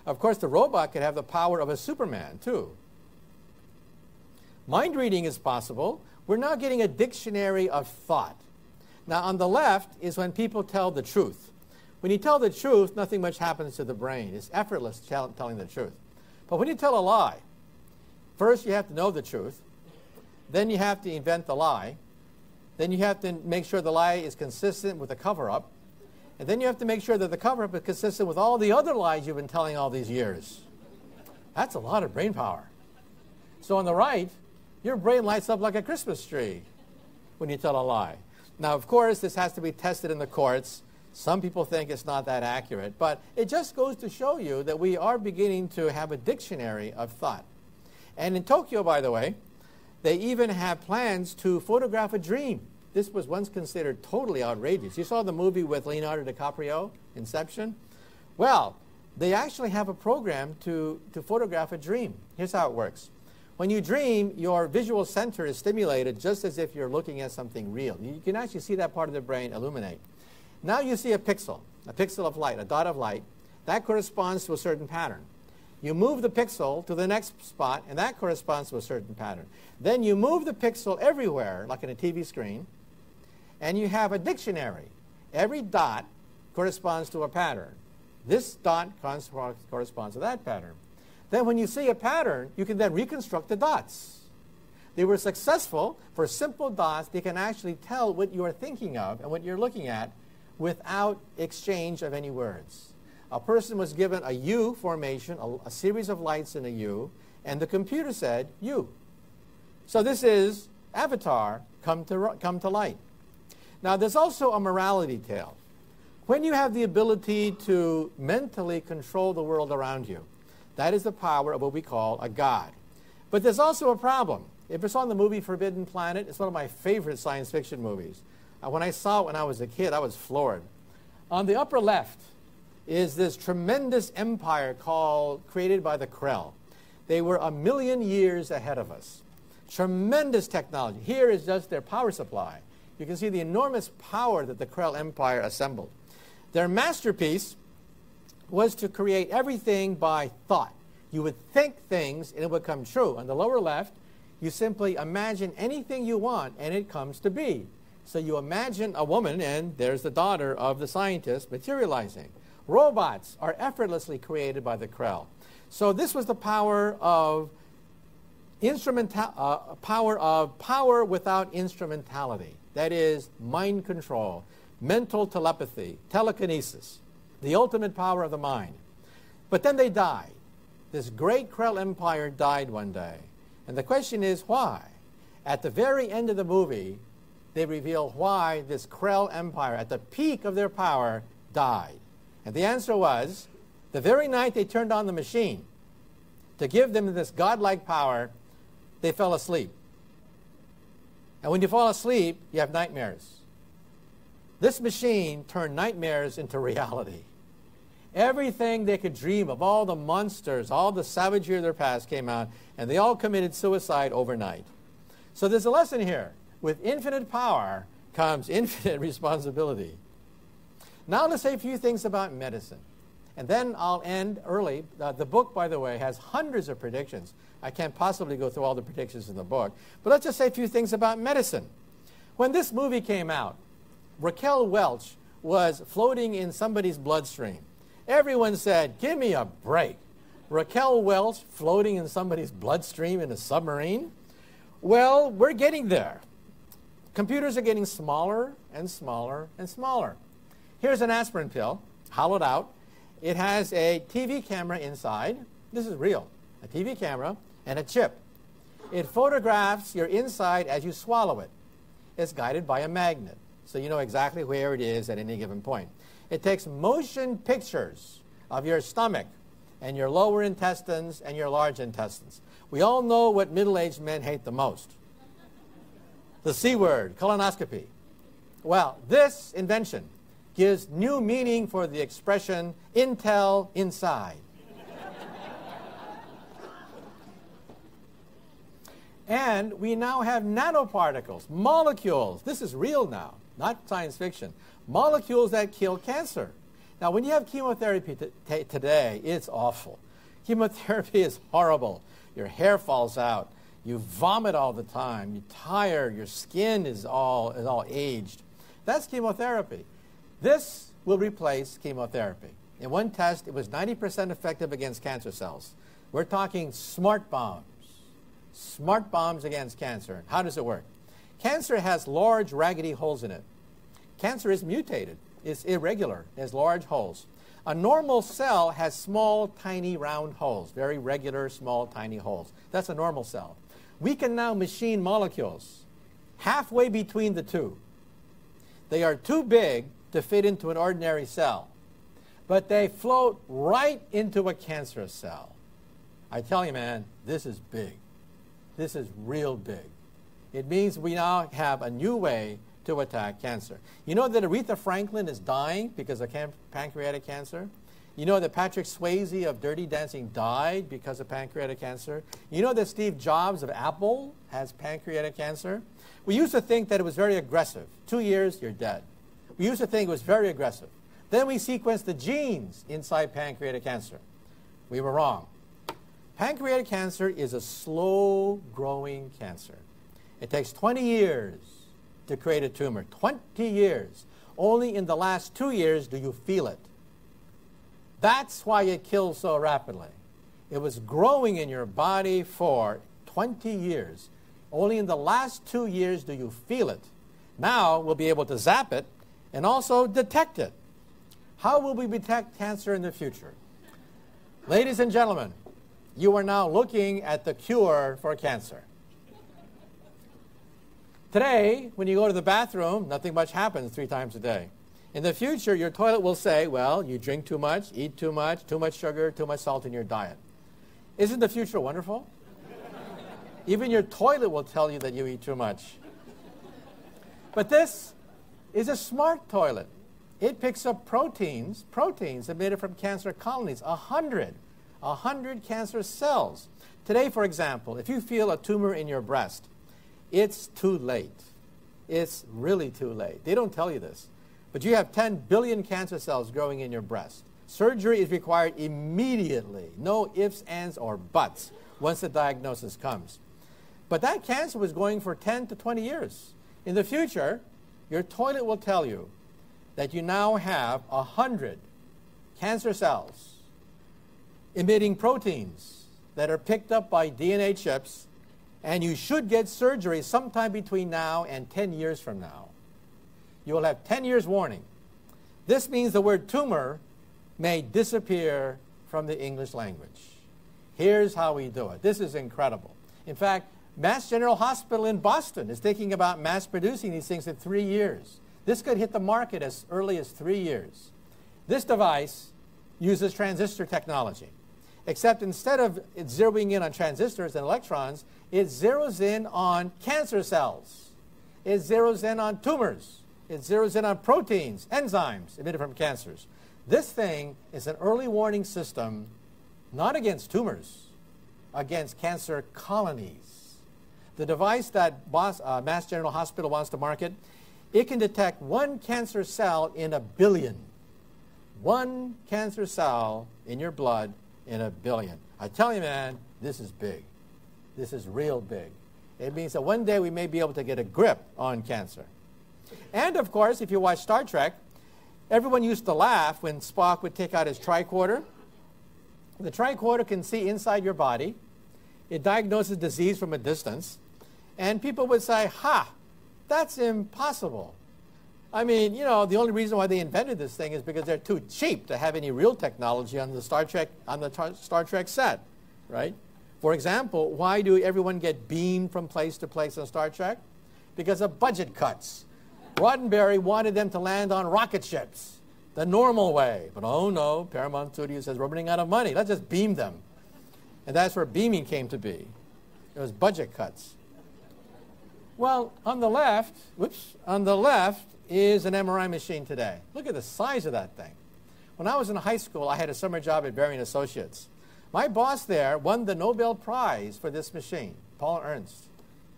Of course, the robot could have the power of a Superman, too. Mind reading is possible. We're now getting a dictionary of thought. Now, on the left is when people tell the truth. When you tell the truth, nothing much happens to the brain. It's effortless telling the truth. But when you tell a lie, first you have to know the truth. Then you have to invent the lie. Then you have to make sure the lie is consistent with the cover-up. And then you have to make sure that the cover-up is consistent with all the other lies you've been telling all these years. That's a lot of brain power. So on the right, your brain lights up like a Christmas tree when you tell a lie. Now, of course, this has to be tested in the courts. Some people think it's not that accurate. But it just goes to show you that we are beginning to have a dictionary of thought. And in Tokyo, by the way, they even have plans to photograph a dream. This was once considered totally outrageous. You saw the movie with Leonardo DiCaprio, Inception? Well, they actually have a program to photograph a dream. Here's how it works. When you dream, your visual center is stimulated just as if you're looking at something real. You can actually see that part of the brain illuminate. Now you see a pixel of light, a dot of light. That corresponds to a certain pattern. You move the pixel to the next spot, and that corresponds to a certain pattern. Then you move the pixel everywhere, like in a TV screen, and you have a dictionary. Every dot corresponds to a pattern. This dot corresponds to that pattern. Then when you see a pattern, you can then reconstruct the dots. They were successful. For simple dots, they can actually tell what you are thinking of and what you're looking at without exchange of any words. A person was given a U formation, a series of lights in a U, and the computer said, U. So this is Avatar come to light. Now, there's also a morality tale. When you have the ability to mentally control the world around you, that is the power of what we call a god. But there's also a problem. If you saw the movie Forbidden Planet, it's one of my favorite science fiction movies. When I saw it when I was a kid, I was floored. On the upper left is this tremendous empire created by the Krell. They were 1 million years ahead of us. Tremendous technology. Here is just their power supply. You can see the enormous power that the Krell Empire assembled. Their masterpiece was to create everything by thought. You would think things and it would come true. On the lower left, you simply imagine anything you want and it comes to be. So you imagine a woman and there's the daughter of the scientist materializing. Robots are effortlessly created by the Krell. So this was the power of power without instrumentality. That is mind control, mental telepathy, telekinesis, the ultimate power of the mind. But then they died. This great Krell empire died one day. And the question is why? At the very end of the movie, they reveal why this Krell empire, at the peak of their power, died. And the answer was, the very night they turned on the machine to give them this godlike power, they fell asleep. And when you fall asleep, you have nightmares. This machine turned nightmares into reality. Everything they could dream of, all the monsters, all the savagery of their past came out, and they all committed suicide overnight. So there's a lesson here. With infinite power comes infinite responsibility. Now let's say a few things about medicine. And then I'll end early. The book, by the way, has hundreds of predictions. I can't possibly go through all the predictions in the book. But let's just say a few things about medicine. When this movie came out, Raquel Welch was floating in somebody's bloodstream. Everyone said, give me a break. Raquel Welch floating in somebody's bloodstream in a submarine? Well, we're getting there. Computers are getting smaller and smaller and smaller. Here's an aspirin pill, hollowed out. It has a TV camera inside. This is real. A TV camera and a chip. It photographs your inside as you swallow it. It's guided by a magnet, so you know exactly where it is at any given point. It takes motion pictures of your stomach and your lower intestines and your large intestines. We all know what middle-aged men hate the most. The C word, colonoscopy. Well, this invention gives new meaning for the expression Intel inside. And we now have nanoparticles, molecules. This is real now, not science fiction. Molecules that kill cancer. Now, when you have chemotherapy today, it's awful. Chemotherapy is horrible. Your hair falls out. You vomit all the time. You're tired. Your skin is all aged. That's chemotherapy. This will replace chemotherapy. In one test, it was 90% effective against cancer cells. We're talking smart bombs. Smart bombs against cancer. How does it work? Cancer has large, raggedy holes in it. Cancer is mutated. It's irregular. It has large holes. A normal cell has small, tiny, round holes. Very regular, small, tiny holes. That's a normal cell. We can now machine molecules halfway between the two. They are too big to fit into an ordinary cell, but they float right into a cancerous cell. I tell you, man, this is big. This is real big. It means we now have a new way to attack cancer. You know that Aretha Franklin is dying because of pancreatic cancer? You know that Patrick Swayze of Dirty Dancing died because of pancreatic cancer? You know that Steve Jobs of Apple has pancreatic cancer? We used to think that it was very aggressive. 2 years, you're dead. We used to think it was very aggressive. Then we sequenced the genes inside pancreatic cancer. We were wrong. Pancreatic cancer is a slow-growing cancer. It takes 20 years to create a tumor. 20 years. Only in the last 2 years do you feel it. That's why it kills so rapidly. It was growing in your body for 20 years. Only in the last 2 years do you feel it. Now we'll be able to zap it and also detect it. How will we detect cancer in the future? Ladies and gentlemen, you are now looking at the cure for cancer. Today, when you go to the bathroom, nothing much happens 3 times a day. In the future, your toilet will say, well, you drink too much, eat too much sugar, too much salt in your diet. Isn't the future wonderful? Even your toilet will tell you that you eat too much. But this is a smart toilet. It picks up proteins emitted from cancer colonies, 100 cancer cells. Today, for example, if you feel a tumor in your breast, it's too late. It's really too late. They don't tell you this. But you have 10 billion cancer cells growing in your breast. Surgery is required immediately. No ifs, ands, or buts once the diagnosis comes. But that cancer was going for 10 to 20 years. In the future, your toilet will tell you that you now have 100 cancer cells emitting proteins that are picked up by DNA chips, and you should get surgery sometime between now and 10 years from now. You will have 10 years warning. This means the word tumor may disappear from the English language. Here's how we do it. This is incredible. In fact, Mass General Hospital in Boston is thinking about mass producing these things in 3 years. This could hit the market as early as 3 years. This device uses transistor technology, except instead of it zeroing in on transistors and electrons, it zeroes in on cancer cells. It zeroes in on tumors. It zeroes in on proteins, enzymes emitted from cancers. This thing is an early warning system, not against tumors, against cancer colonies. The device that Mass General Hospital wants to market, it can detect one cancer cell in a billion. One cancer cell in your blood in a billion. I tell you, man, this is big. This is real big. It means that one day we may be able to get a grip on cancer. And, of course, if you watch Star Trek, everyone used to laugh when Spock would take out his tricorder. The tricorder can see inside your body. It diagnoses disease from a distance. And people would say, ha, that's impossible. I mean, you know, the only reason why they invented this thing is because they're too cheap to have any real technology on the Star Trek set, right? For example, why do everyone get beamed from place to place on Star Trek? Because of budget cuts. Roddenberry wanted them to land on rocket ships the normal way. But oh no, Paramount Studios says, we're running out of money. Let's just beam them. And that's where beaming came to be. It was budget cuts. Well, on the left, is an MRI machine today. Look at the size of that thing. When I was in high school, I had a summer job at Berry & Associates. My boss there won the Nobel Prize for this machine. Paul Ernst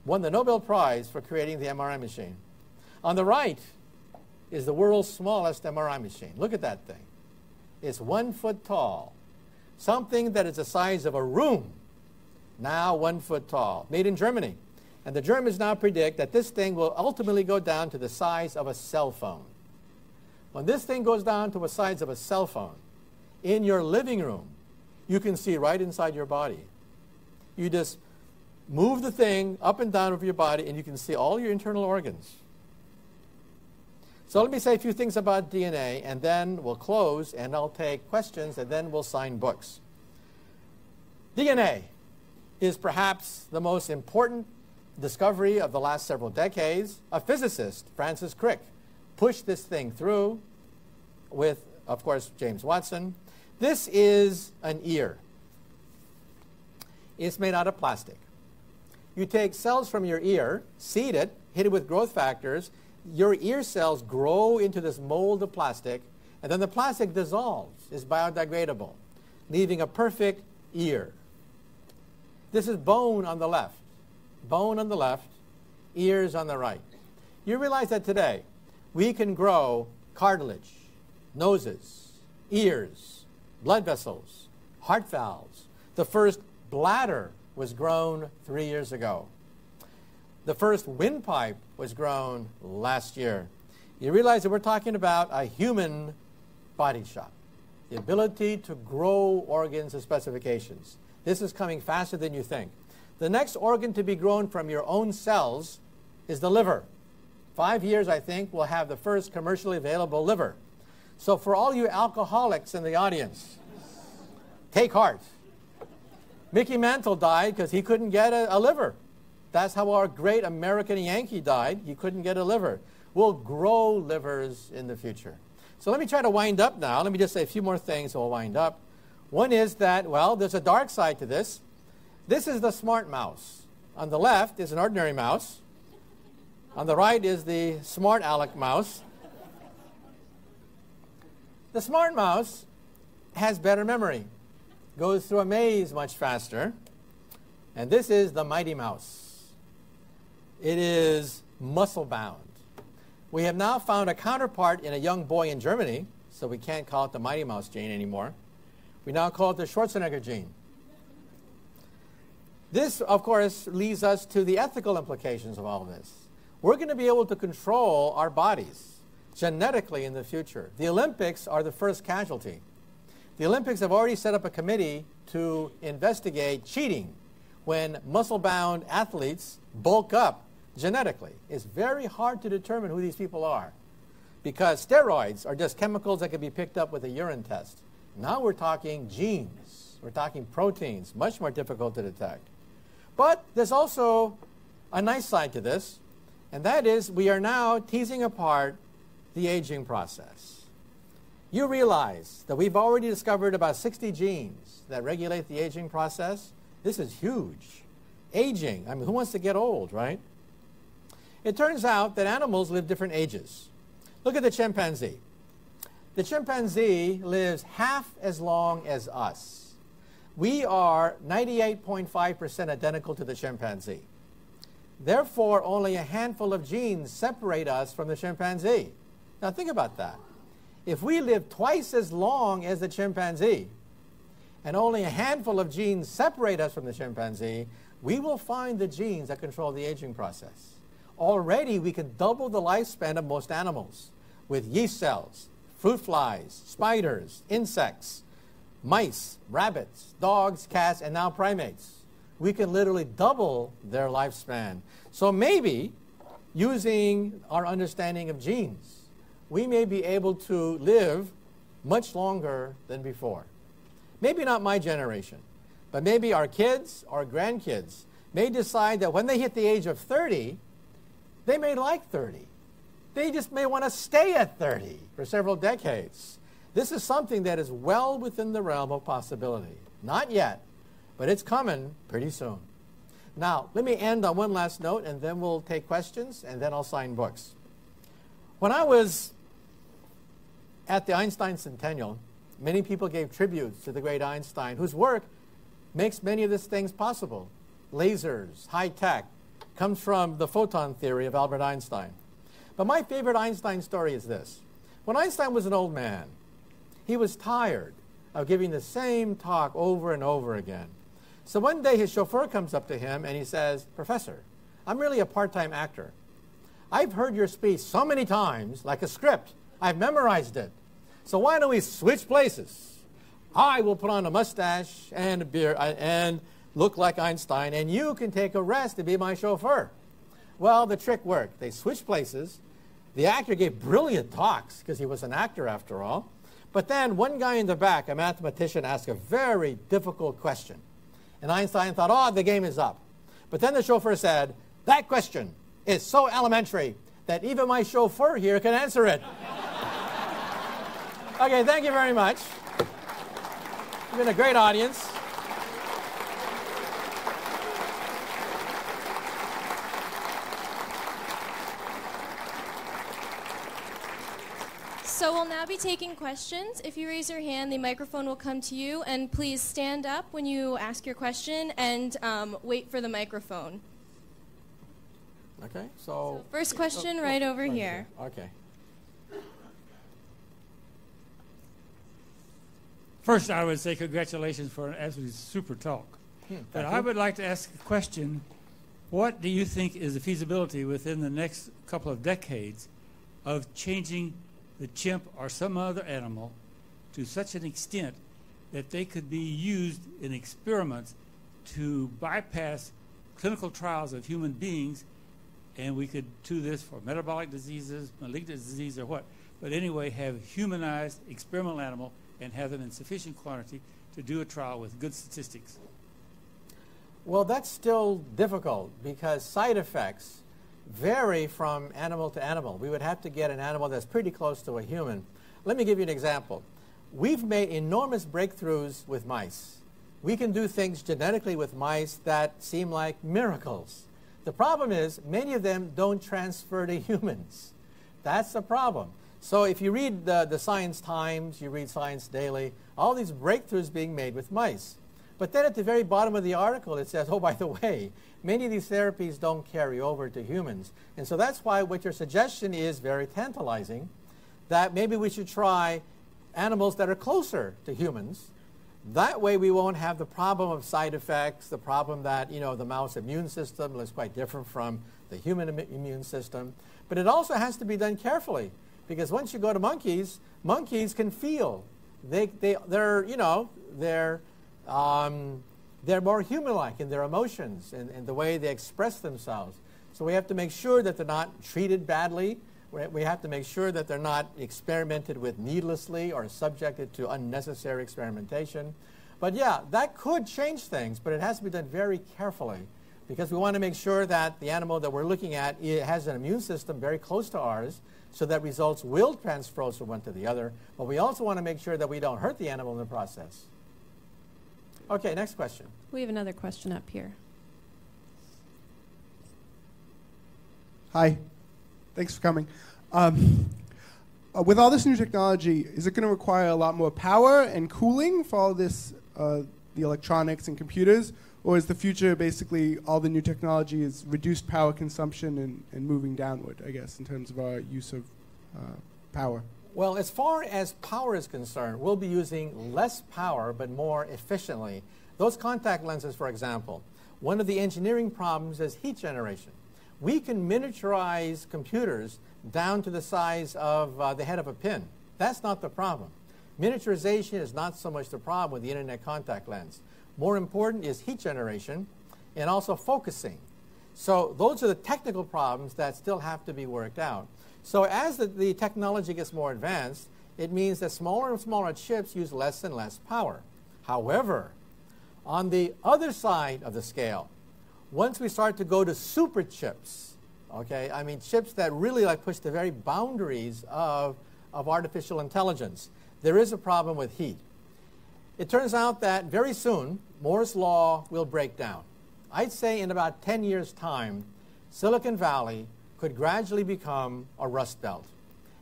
won the Nobel Prize for creating the MRI machine. On the right is the world's smallest MRI machine. Look at that thing. It's 1 foot tall. Something that is the size of a room, now 1 foot tall, made in Germany. And the Germans now predict that this thing will ultimately go down to the size of a cell phone. When this thing goes down to the size of a cell phone, in your living room, you can see right inside your body. You just move the thing up and down over your body, and you can see all your internal organs. So let me say a few things about DNA, and then we'll close, and I'll take questions, and then we'll sign books. DNA is perhaps the most important discovery of the last several decades. A physicist, Francis Crick, pushed this thing through with, of course, James Watson. This is an ear. It's made out of plastic. You take cells from your ear, seed it, hit it with growth factors, your ear cells grow into this mold of plastic, and then the plastic dissolves, is biodegradable, leaving a perfect ear. This is bone on the left. Bone on the left, ears on the right. You realize that today we can grow cartilage, noses, ears, blood vessels, heart valves. The first bladder was grown 3 years ago. The first windpipe was grown last year. You realize that we're talking about a human body shop, the ability to grow organs and specifications. This is coming faster than you think. The next organ to be grown from your own cells is the liver. 5 years, I think, we'll have the first commercially available liver. So for all you alcoholics in the audience, take heart. Mickey Mantle died because he couldn't get a liver. That's how our great American Yankee died. He couldn't get a liver. We'll grow livers in the future. So let me try to wind up now. Let me just say a few more things and we'll wind up. One is that, well, there's a dark side to this. This is the smart mouse. On the left is an ordinary mouse. On the right is the smart aleck mouse. The smart mouse has better memory, goes through a maze much faster. And this is the mighty mouse. It is muscle bound. We have now found a counterpart in a young boy in Germany so we can't call it the Mighty Mouse gene anymore. We now call it the Schwarzenegger gene. This, of course, leads us to the ethical implications of all of this. We're going to be able to control our bodies genetically in the future. The Olympics are the first casualty. The Olympics have already set up a committee to investigate cheating when muscle-bound athletes bulk up genetically. It's very hard to determine who these people are because steroids are just chemicals that can be picked up with a urine test. Now we're talking genes. We're talking proteins, much more difficult to detect. But there's also a nice side to this, and that is we are now teasing apart the aging process. You realize that we've already discovered about 60 genes that regulate the aging process. This is huge. Aging, I mean, who wants to get old, right? It turns out that animals live different ages. Look at the chimpanzee. The chimpanzee lives half as long as us. We are 98.5% identical to the chimpanzee. Therefore, only a handful of genes separate us from the chimpanzee. Now think about that. If we live twice as long as the chimpanzee, and only a handful of genes separate us from the chimpanzee, we will find the genes that control the aging process. Already, we can double the lifespan of most animals with yeast cells, fruit flies, spiders, insects, mice, rabbits, dogs, cats, and now primates. We can literally double their lifespan. So maybe, using our understanding of genes, we may be able to live much longer than before. Maybe not my generation, but maybe our kids or grandkids may decide that when they hit the age of 30, they may like 30. They just may want to stay at 30 for several decades. This is something that is well within the realm of possibility. Not yet, but it's coming pretty soon. Now, let me end on one last note, and then we'll take questions, and then I'll sign books. When I was at the Einstein Centennial, many people gave tributes to the great Einstein, whose work makes many of these things possible. Lasers, high tech, comes from the photon theory of Albert Einstein. But my favorite Einstein story is this. When Einstein was an old man, he was tired of giving the same talk over and over again. So one day his chauffeur comes up to him and he says, "Professor, I'm really a part-time actor. I've heard your speech so many times, like a script. I've memorized it. So why don't we switch places? I will put on a mustache and a beard and look like Einstein, and you can take a rest and be my chauffeur." Well, the trick worked. They switched places. The actor gave brilliant talks because he was an actor after all. But then one guy in the back, a mathematician, asked a very difficult question. And Einstein thought, oh, the game is up. But then the chauffeur said, "That question is so elementary that even my chauffeur here can answer it." Okay, thank you very much. You've been a great audience. So we'll now be taking questions. If you raise your hand, the microphone will come to you, and please stand up when you ask your question and wait for the microphone. Okay, so first question right over here. Okay. First, I would say congratulations for an absolutely super talk. But I would like to ask a question. What do you think is the feasibility within the next couple of decades of changing the chimp or some other animal to such an extent that they could be used in experiments to bypass clinical trials of human beings, and we could do this for metabolic diseases, malignant disease, or what? But anyway, have humanized experimental animal and have them in sufficient quantity to do a trial with good statistics. Well, that's still difficult because side effects vary from animal to animal. We would have to get an animal that's pretty close to a human. Let me give you an example. We've made enormous breakthroughs with mice. We can do things genetically with mice that seem like miracles. The problem is many of them don't transfer to humans. That's the problem. So if you read the Science Times, you read Science Daily, all these breakthroughs being made with mice. But then at the very bottom of the article it says, oh, by the way, many of these therapies don't carry over to humans. And so that's why what your suggestion is very tantalizing, that maybe we should try animals that are closer to humans. That way we won't have the problem of side effects, the problem that, the mouse immune system is quite different from the human immune system. But it also has to be done carefully, because once you go to monkeys, monkeys can feel. They're more human-like in their emotions and the way they express themselves. So we have to make sure that they're not treated badly. We have to make sure that they're not experimented with needlessly or subjected to unnecessary experimentation. But yeah, that could change things, but it has to be done very carefully, because we want to make sure that the animal that we're looking at has an immune system very close to ours, so that results will transpose from one to the other. But we also want to make sure that we don't hurt the animal in the process. Okay, next question. We have another question up here. Hi. Thanks for coming. With all this new technology, is it going to require a lot more power and cooling for all this, the electronics and computers? Or is the future basically all the new technology is reduced power consumption and moving downward, I guess, in terms of our use of power? Well, as far as power is concerned, we'll be using less power but more efficiently. Those contact lenses, for example, one of the engineering problems is heat generation. We can miniaturize computers down to the size of the head of a pin. That's not the problem. Miniaturization is not so much the problem with the internet contact lens. More important is heat generation and also focusing. So those are the technical problems that still have to be worked out. So as the technology gets more advanced, it means that smaller and smaller chips use less and less power. However, on the other side of the scale, once we start to go to super chips, okay, I mean chips that really push the very boundaries of artificial intelligence, there is a problem with heat. It turns out that very soon, Moore's law will break down. I'd say in about 10 years' time, Silicon Valley could gradually become a rust belt.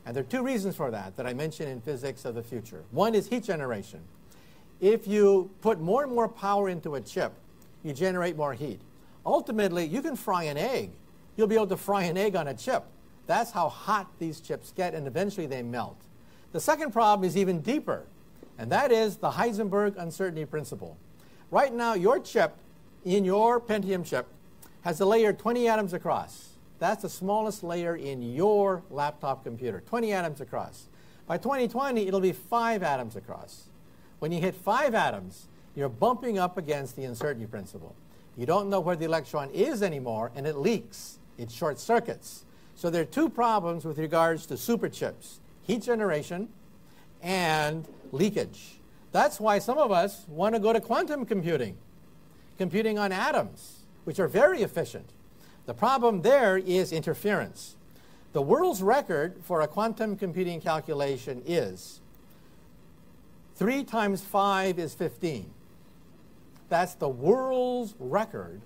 And there are two reasons for that I mentioned in physics of the future. One is heat generation. If you put more and more power into a chip, you generate more heat. Ultimately, you can fry an egg. You'll be able to fry an egg on a chip. That's how hot these chips get, and eventually they melt. The second problem is even deeper, and that is the Heisenberg uncertainty principle. Right now, your chip, in your Pentium chip, has a layer 20 atoms across. That's the smallest layer in your laptop computer, 20 atoms across. By 2020, it'll be 5 atoms across. When you hit 5 atoms, you're bumping up against the uncertainty principle. You don't know where the electron is anymore, and it leaks. It short circuits. So there are two problems with regards to superchips: heat generation and leakage. That's why some of us want to go to quantum computing, computing on atoms, which are very efficient. The problem there is interference. The world's record for a quantum computing calculation is 3 times 5 is 15. That's the world's record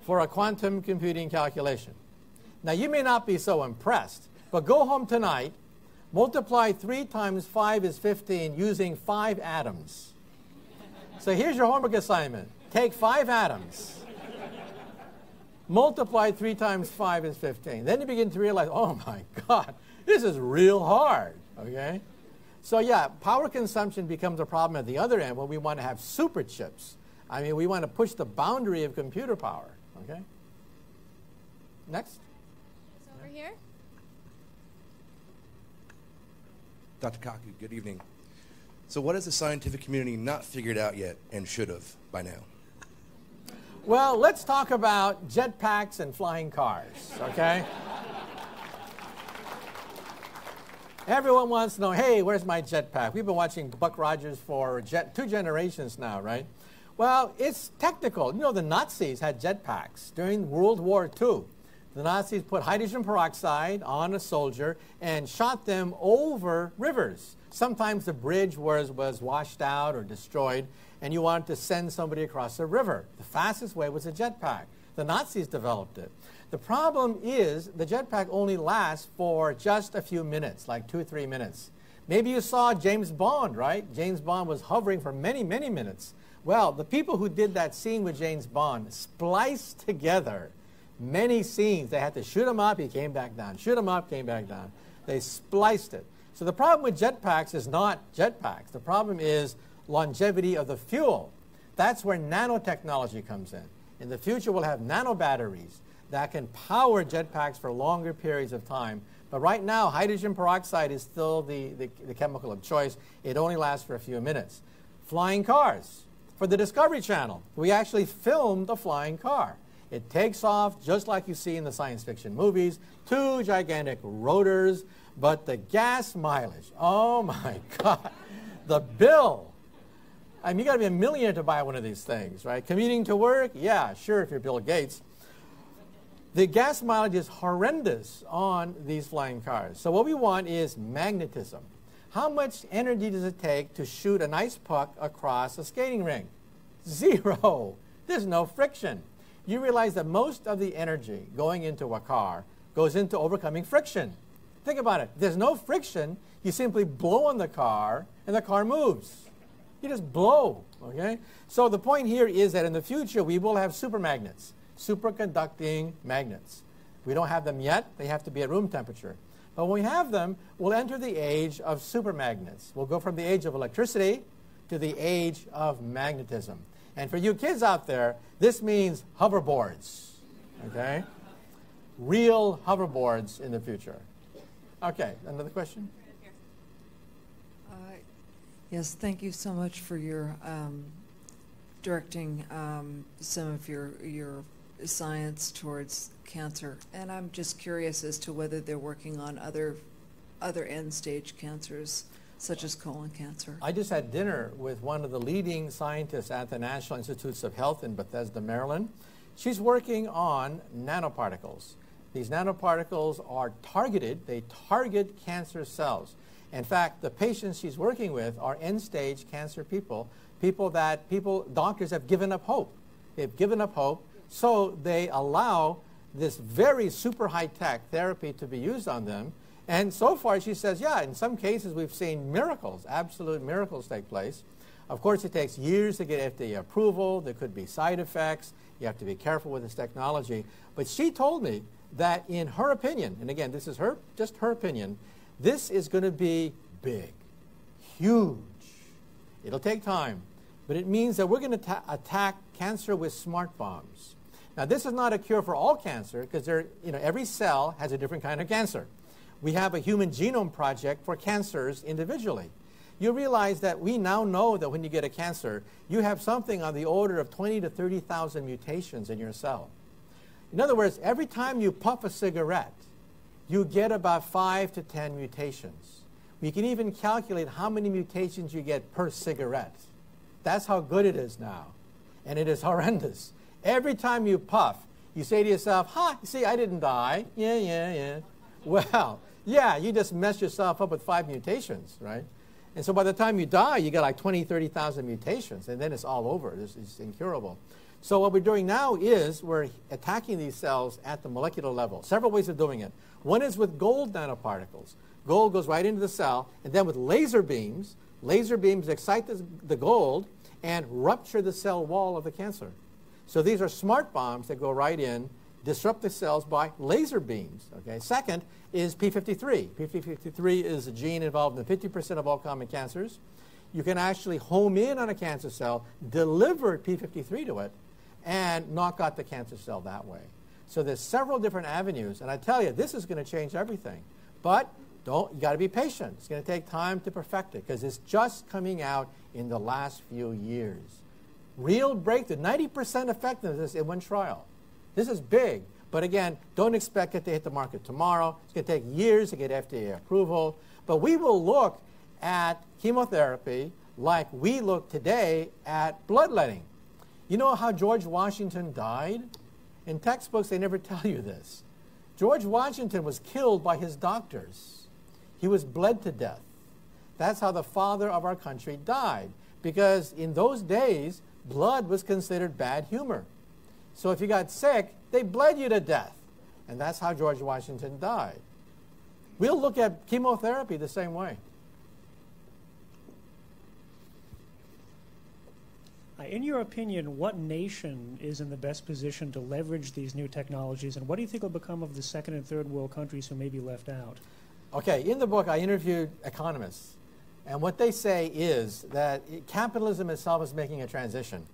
for a quantum computing calculation. Now, you may not be so impressed, but go home tonight, multiply 3 times 5 is 15 using 5 atoms. So here's your homework assignment. Take 5 atoms, multiply 3 times 5 is 15. Then you begin to realize, oh my God, this is real hard, okay? So yeah, power consumption becomes a problem at the other end when we want to have super chips. I mean, we want to push the boundary of computer power, okay? Next. It's over here. Dr. Kaku, good evening. So what has the scientific community not figured out yet and should have by now? Well, let's talk about jetpacks and flying cars, okay? Everyone wants to know, hey, where's my jetpack? We've been watching Buck Rogers for 2 generations now, right? Well, it's technical. You know, the Nazis had jetpacks during World War II. The Nazis put hydrogen peroxide on a soldier and shot them over rivers. Sometimes the bridge was washed out or destroyed, and you wanted to send somebody across a river. The fastest way was a jetpack. The Nazis developed it. The problem is the jetpack only lasts for just a few minutes, like 2 or 3 minutes. Maybe you saw James Bond, right? James Bond was hovering for many, many minutes. Well, the people who did that scene with James Bond spliced together many scenes. They had to shoot him up, he came back down. Shoot him up, came back down. They spliced it. So the problem with jetpacks is not jetpacks. The problem is longevity of the fuel. That's where nanotechnology comes in. In the future, we'll have nano batteries that can power jetpacks for longer periods of time. But right now, hydrogen peroxide is still the chemical of choice. It only lasts for a few minutes. Flying cars. For the Discovery Channel, we actually filmed a flying car. It takes off just like you see in the science fiction movies, 2 gigantic rotors, but the gas mileage, oh my God, the bill. I mean, you got to be a millionaire to buy one of these things, right? Commuting to work, yeah, sure, if you're Bill Gates. The gas mileage is horrendous on these flying cars. So what we want is magnetism. How much energy does it take to shoot a nice puck across a skating rink? 0. There's no friction. You realize that most of the energy going into a car goes into overcoming friction. Think about it. There's no friction. You simply blow on the car, and the car moves. You just blow, okay? So the point here is that in the future, we will have supermagnets, superconducting magnets. We don't have them yet. They have to be at room temperature. But when we have them, we'll enter the age of supermagnets. We'll go from the age of electricity to the age of magnetism. And for you kids out there, this means hoverboards, okay? Real hoverboards in the future. Okay, another question? Yes, thank you so much for your directing some of your science towards cancer. And I'm just curious as to whether they're working on other end-stage cancers, such as colon cancer. I just had dinner with one of the leading scientists at the National Institutes of Health in Bethesda, Maryland. She's working on nanoparticles. These nanoparticles are targeted. They target cancer cells. In fact, the patients she's working with are end-stage cancer people, doctors have given up hope. They've given up hope, so they allow this very super high-tech therapy to be used on them. And so far, she says, yeah, in some cases we've seen miracles, absolute miracles take place. Of course, it takes years to get FDA approval. There could be side effects. You have to be careful with this technology. But she told me that in her opinion, and again, this is just her opinion, this is going to be big, huge. It'll take time, but it means that we're going to attack cancer with smart bombs. Now, this is not a cure for all cancer because every cell has a different kind of cancer. We have a human genome project for cancers individually. You realize that we now know that when you get a cancer, you have something on the order of 20 to 30,000 mutations in your cell. In other words, every time you puff a cigarette, you get about 5 to 10 mutations. We can even calculate how many mutations you get per cigarette. That's how good it is now. And it is horrendous. Every time you puff, you say to yourself, you see, I didn't die. Yeah. Well, yeah, you just messed yourself up with 5 mutations, right? And so by the time you die, you get like 20, 30,000 mutations, and then it's all over. It's incurable. So what we're doing now is we're attacking these cells at the molecular level. Several ways of doing it. One is with gold nanoparticles. Gold goes right into the cell, and then with laser beams excite the gold and rupture the cell wall of the cancer. So these are smart bombs that go right in, disrupt the cells by laser beams. Okay. Second is P53. P53 is a gene involved in 50% of all common cancers. You can actually home in on a cancer cell, deliver P53 to it, and knock out the cancer cell that way. So there's several different avenues, and I tell you, this is going to change everything. But you got to be patient. It's going to take time to perfect it because it's just coming out in the last few years. Real breakthrough, 90% effectiveness in one trial. This is big, but again, don't expect it to hit the market tomorrow. It's going to take years to get FDA approval. But we will look at chemotherapy like we look today at bloodletting. You know how George Washington died? In textbooks, they never tell you this. George Washington was killed by his doctors. He was bled to death. That's how the father of our country died, because in those days, blood was considered bad humor. So if you got sick, they bled you to death. And that's how George Washington died. We'll look at chemotherapy the same way. In your opinion, what nation is in the best position to leverage these new technologies, and what do you think will become of the second and third world countries who may be left out? Okay, in the book, I interviewed economists. And what they say is that capitalism itself is making a transition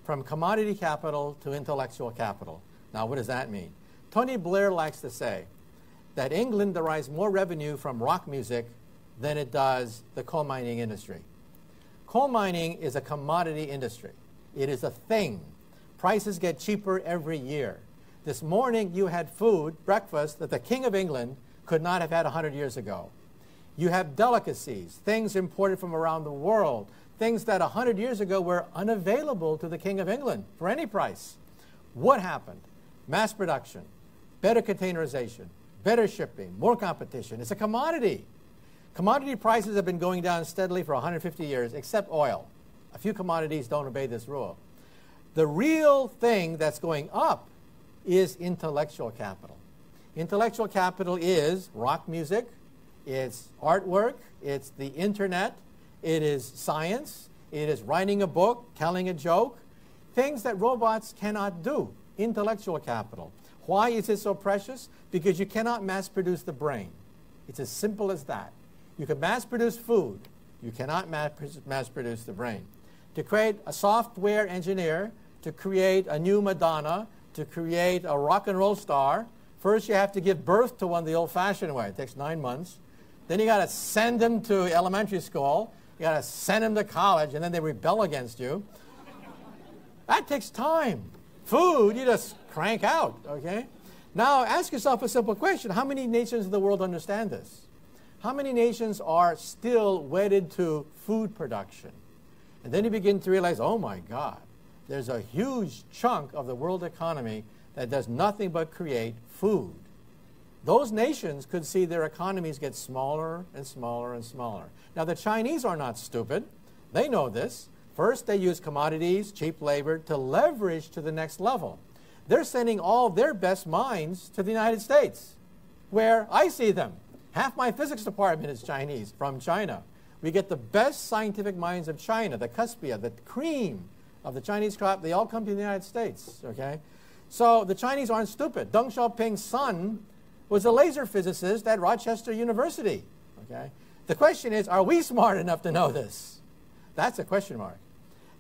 from commodity capital to intellectual capital. Now, what does that mean? Tony Blair likes to say that England derives more revenue from rock music than it does the coal mining industry. Coal mining is a commodity industry. It is a thing. Prices get cheaper every year. This morning, you had food, breakfast, that the King of England could not have had 100 years ago. You have delicacies, things imported from around the world, things that 100 years ago were unavailable to the King of England for any price. What happened? Mass production, better containerization, better shipping, more competition. It's a commodity. Commodity prices have been going down steadily for 150 years, except oil. A few commodities don't obey this rule. The real thing that's going up is intellectual capital. Intellectual capital is rock music, it's artwork, it's the internet, it is science, it is writing a book, telling a joke, things that robots cannot do. Intellectual capital. Why is it so precious? Because you cannot mass produce the brain. It's as simple as that. You can mass produce food. You cannot mass produce the brain. To create a software engineer, to create a new Madonna, to create a rock and roll star, first you have to give birth to one the old-fashioned way. It takes 9 months. Then you got to send them to elementary school. You got to send them to college, and then they rebel against you. That takes time. Food, you just crank out, okay? Now, ask yourself a simple question. How many nations in the world understand this? How many nations are still wedded to food production? And then you begin to realize, oh my God, there's a huge chunk of the world economy that does nothing but create food. Those nations could see their economies get smaller and smaller and smaller. Now, the Chinese are not stupid. They know this. First, they use commodities, cheap labor, to leverage to the next level. They're sending all their best minds to the United States, where I see them. Half my physics department is Chinese, from China. We get the best scientific minds of China, the cuspia, the cream of the Chinese crop. They all come to the United States, okay? So the Chinese aren't stupid. Deng Xiaoping's son was a laser physicist at Rochester University, okay? The question is, are we smart enough to know this? That's a question mark.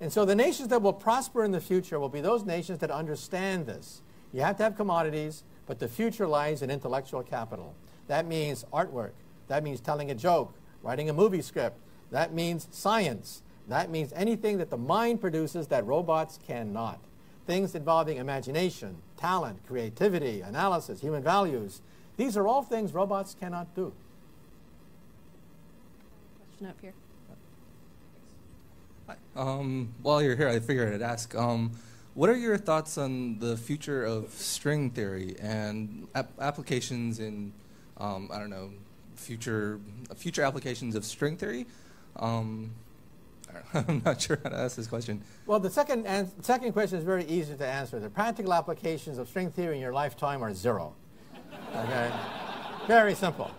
And so the nations that will prosper in the future will be those nations that understand this. You have to have commodities, but the future lies in intellectual capital. That means artwork. That means telling a joke, writing a movie script. That means science. That means anything that the mind produces that robots cannot. Things involving imagination, talent, creativity, analysis, human values. These are all things robots cannot do. Question up here. While you're here, I figured I'd ask, what are your thoughts on the future of string theory and applications in, I don't know, future applications of string theory? I'm not sure how to ask this question. Well, the second question is very easy to answer. The practical applications of string theory in your lifetime are zero. Okay? Very simple.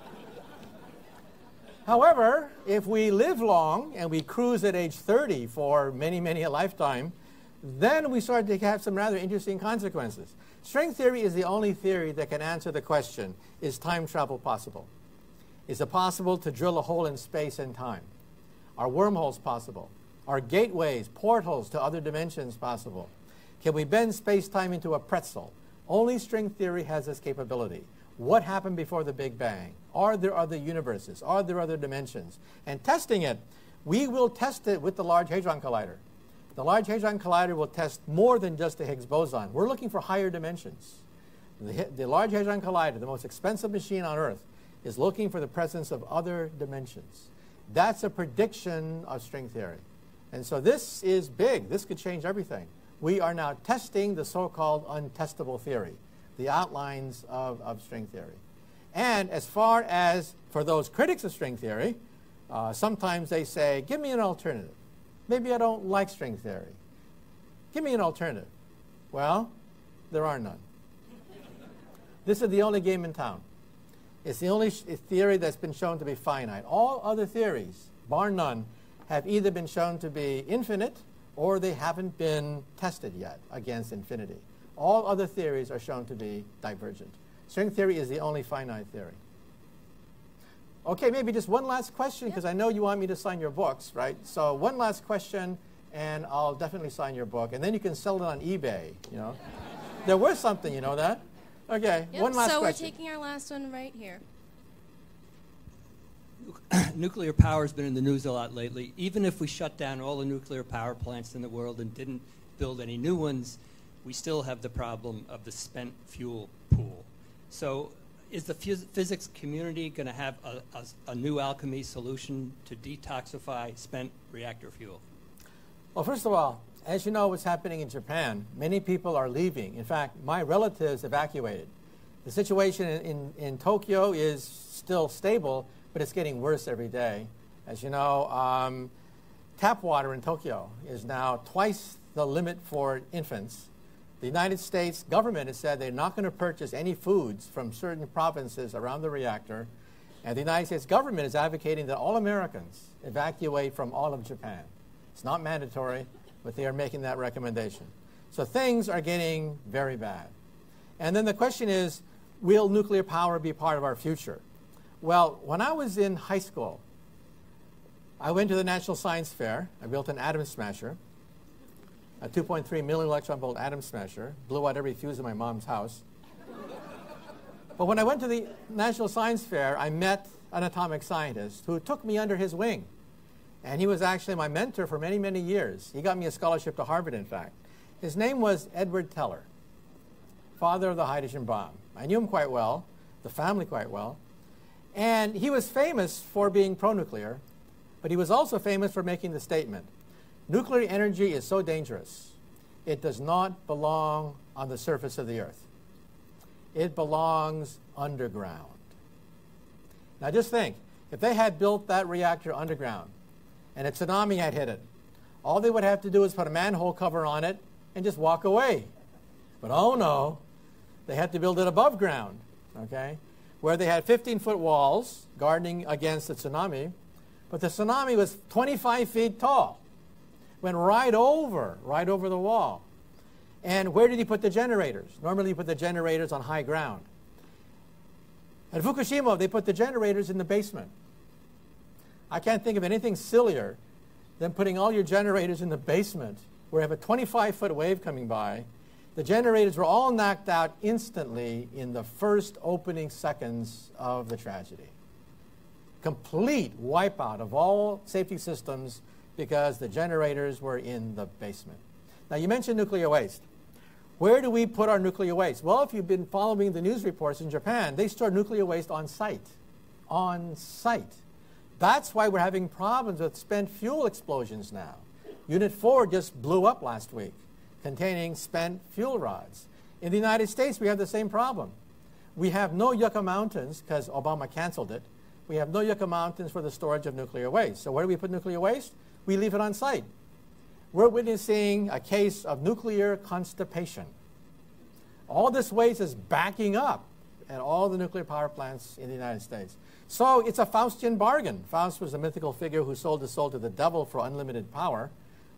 However, if we live long and we cruise at age 30 for many, many a lifetime, then we start to have some rather interesting consequences. String theory is the only theory that can answer the question, is time travel possible? Is it possible to drill a hole in space and time? Are wormholes possible? Are gateways, portals to other dimensions possible? Can we bend space-time into a pretzel? Only string theory has this capability. What happened before the Big Bang? Are there other universes? Are there other dimensions? And testing it, we will test it with the Large Hadron Collider. The Large Hadron Collider will test more than just the Higgs boson. We're looking for higher dimensions. The Large Hadron Collider, the most expensive machine on Earth, is looking for the presence of other dimensions. That's a prediction of string theory. And so this is big. This could change everything. We are now testing the so-called untestable theory, the outlines of string theory. And as far as for those critics of string theory, sometimes they say, give me an alternative. Maybe I don't like string theory. Give me an alternative. Well, there are none. This is the only game in town. It's the only theory that's been shown to be finite. All other theories, bar none, have either been shown to be infinite or they haven't been tested yet against infinity. All other theories are shown to be divergent. String theory is the only finite theory. Okay, maybe just one last question, because I know you want me to sign your books, right? So one last question, and I'll definitely sign your book. And then you can sell it on eBay, you know. They're worth something, you know that? Okay, Yep, one last so question. we're taking our last one right here. Nuclear power has been in the news a lot lately. Even if we shut down all the nuclear power plants in the world and didn't build any new ones, we still have the problem of the spent fuel pool. So is the physics community going to have a new alchemy solution to detoxify spent reactor fuel? Well, first of all, as you know what's happening in Japan, many people are leaving. In fact, my relatives evacuated. The situation in Tokyo is still stable, but it's getting worse every day. As you know, tap water in Tokyo is now twice the limit for infants. The United States government has said they're not going to purchase any foods from certain provinces around the reactor. And the United States government is advocating that all Americans evacuate from all of Japan. It's not mandatory, but they are making that recommendation. So things are getting very bad. And then the question is, will nuclear power be part of our future? Well, when I was in high school, I went to the National Science Fair. I built an atom smasher, a 2.3 million electron volt atom smasher, blew out every fuse in my mom's house. But when I went to the National Science Fair, I met an atomic scientist who took me under his wing. And he was actually my mentor for many, many years. He got me a scholarship to Harvard, in fact. His name was Edward Teller, father of the hydrogen bomb. I knew him quite well, the family quite well. And he was famous for being pro-nuclear, but he was also famous for making the statement, nuclear energy is so dangerous, it does not belong on the surface of the earth. It belongs underground. Now just think, if they had built that reactor underground and a tsunami had hit it, all they would have to do is put a manhole cover on it and just walk away. But oh no, they had to build it above ground, okay, where they had 15-foot walls guarding against the tsunami, but the tsunami was 25 feet tall, went right over the wall. And where did he put the generators? Normally you put the generators on high ground. At Fukushima, they put the generators in the basement. I can't think of anything sillier than putting all your generators in the basement where you have a 25-foot wave coming by. The generators were all knocked out instantly in the first opening seconds of the tragedy. Complete wipeout of all safety systems because the generators were in the basement. Now, you mentioned nuclear waste. Where do we put our nuclear waste? Well, if you've been following the news reports in Japan, they store nuclear waste on site. On site. That's why we're having problems with spent fuel explosions now. Unit 4 just blew up last week, containing spent fuel rods. In the United States, we have the same problem. We have no Yucca Mountains, because Obama canceled it. We have no Yucca Mountains for the storage of nuclear waste. So where do we put nuclear waste? We leave it on site. We're witnessing a case of nuclear constipation. All this waste is backing up at all the nuclear power plants in the United States. So it's a Faustian bargain. Faust was a mythical figure who sold his soul to the devil for unlimited power.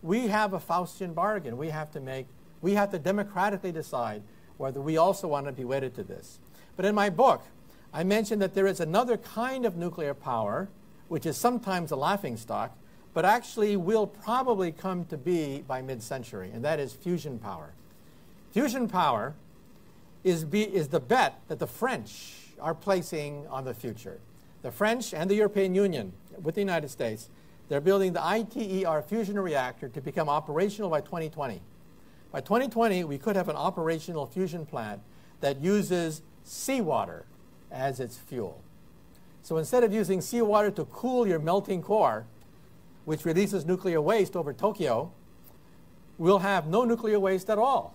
We have a Faustian bargain. We have to democratically decide whether we also want to be wedded to this. But in my book, I mentioned that there is another kind of nuclear power, which is sometimes a laughingstock, but actually will probably come to be by mid-century, and that is fusion power. Fusion power is the bet that the French are placing on the future. The French and the European Union, with the United States, they're building the ITER fusion reactor to become operational by 2020. By 2020, we could have an operational fusion plant that uses seawater as its fuel. So instead of using seawater to cool your melting core, which releases nuclear waste over Tokyo, we'll have no nuclear waste at all.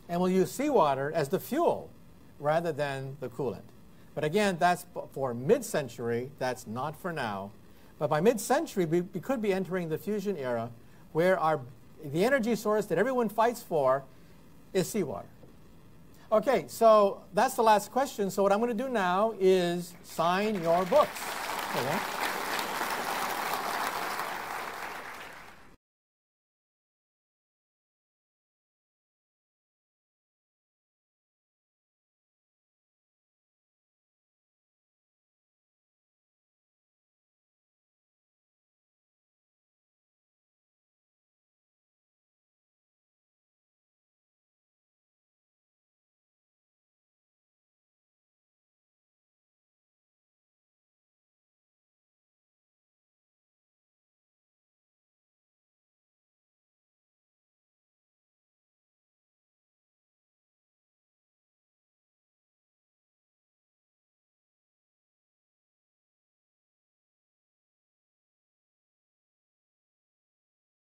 And we'll use seawater as the fuel rather than the coolant. But again, that's for mid-century. That's not for now. But by mid-century, we could be entering the fusion era where the energy source that everyone fights for is seawater. Okay, so that's the last question. So what I'm going to do now is sign your books. Okay.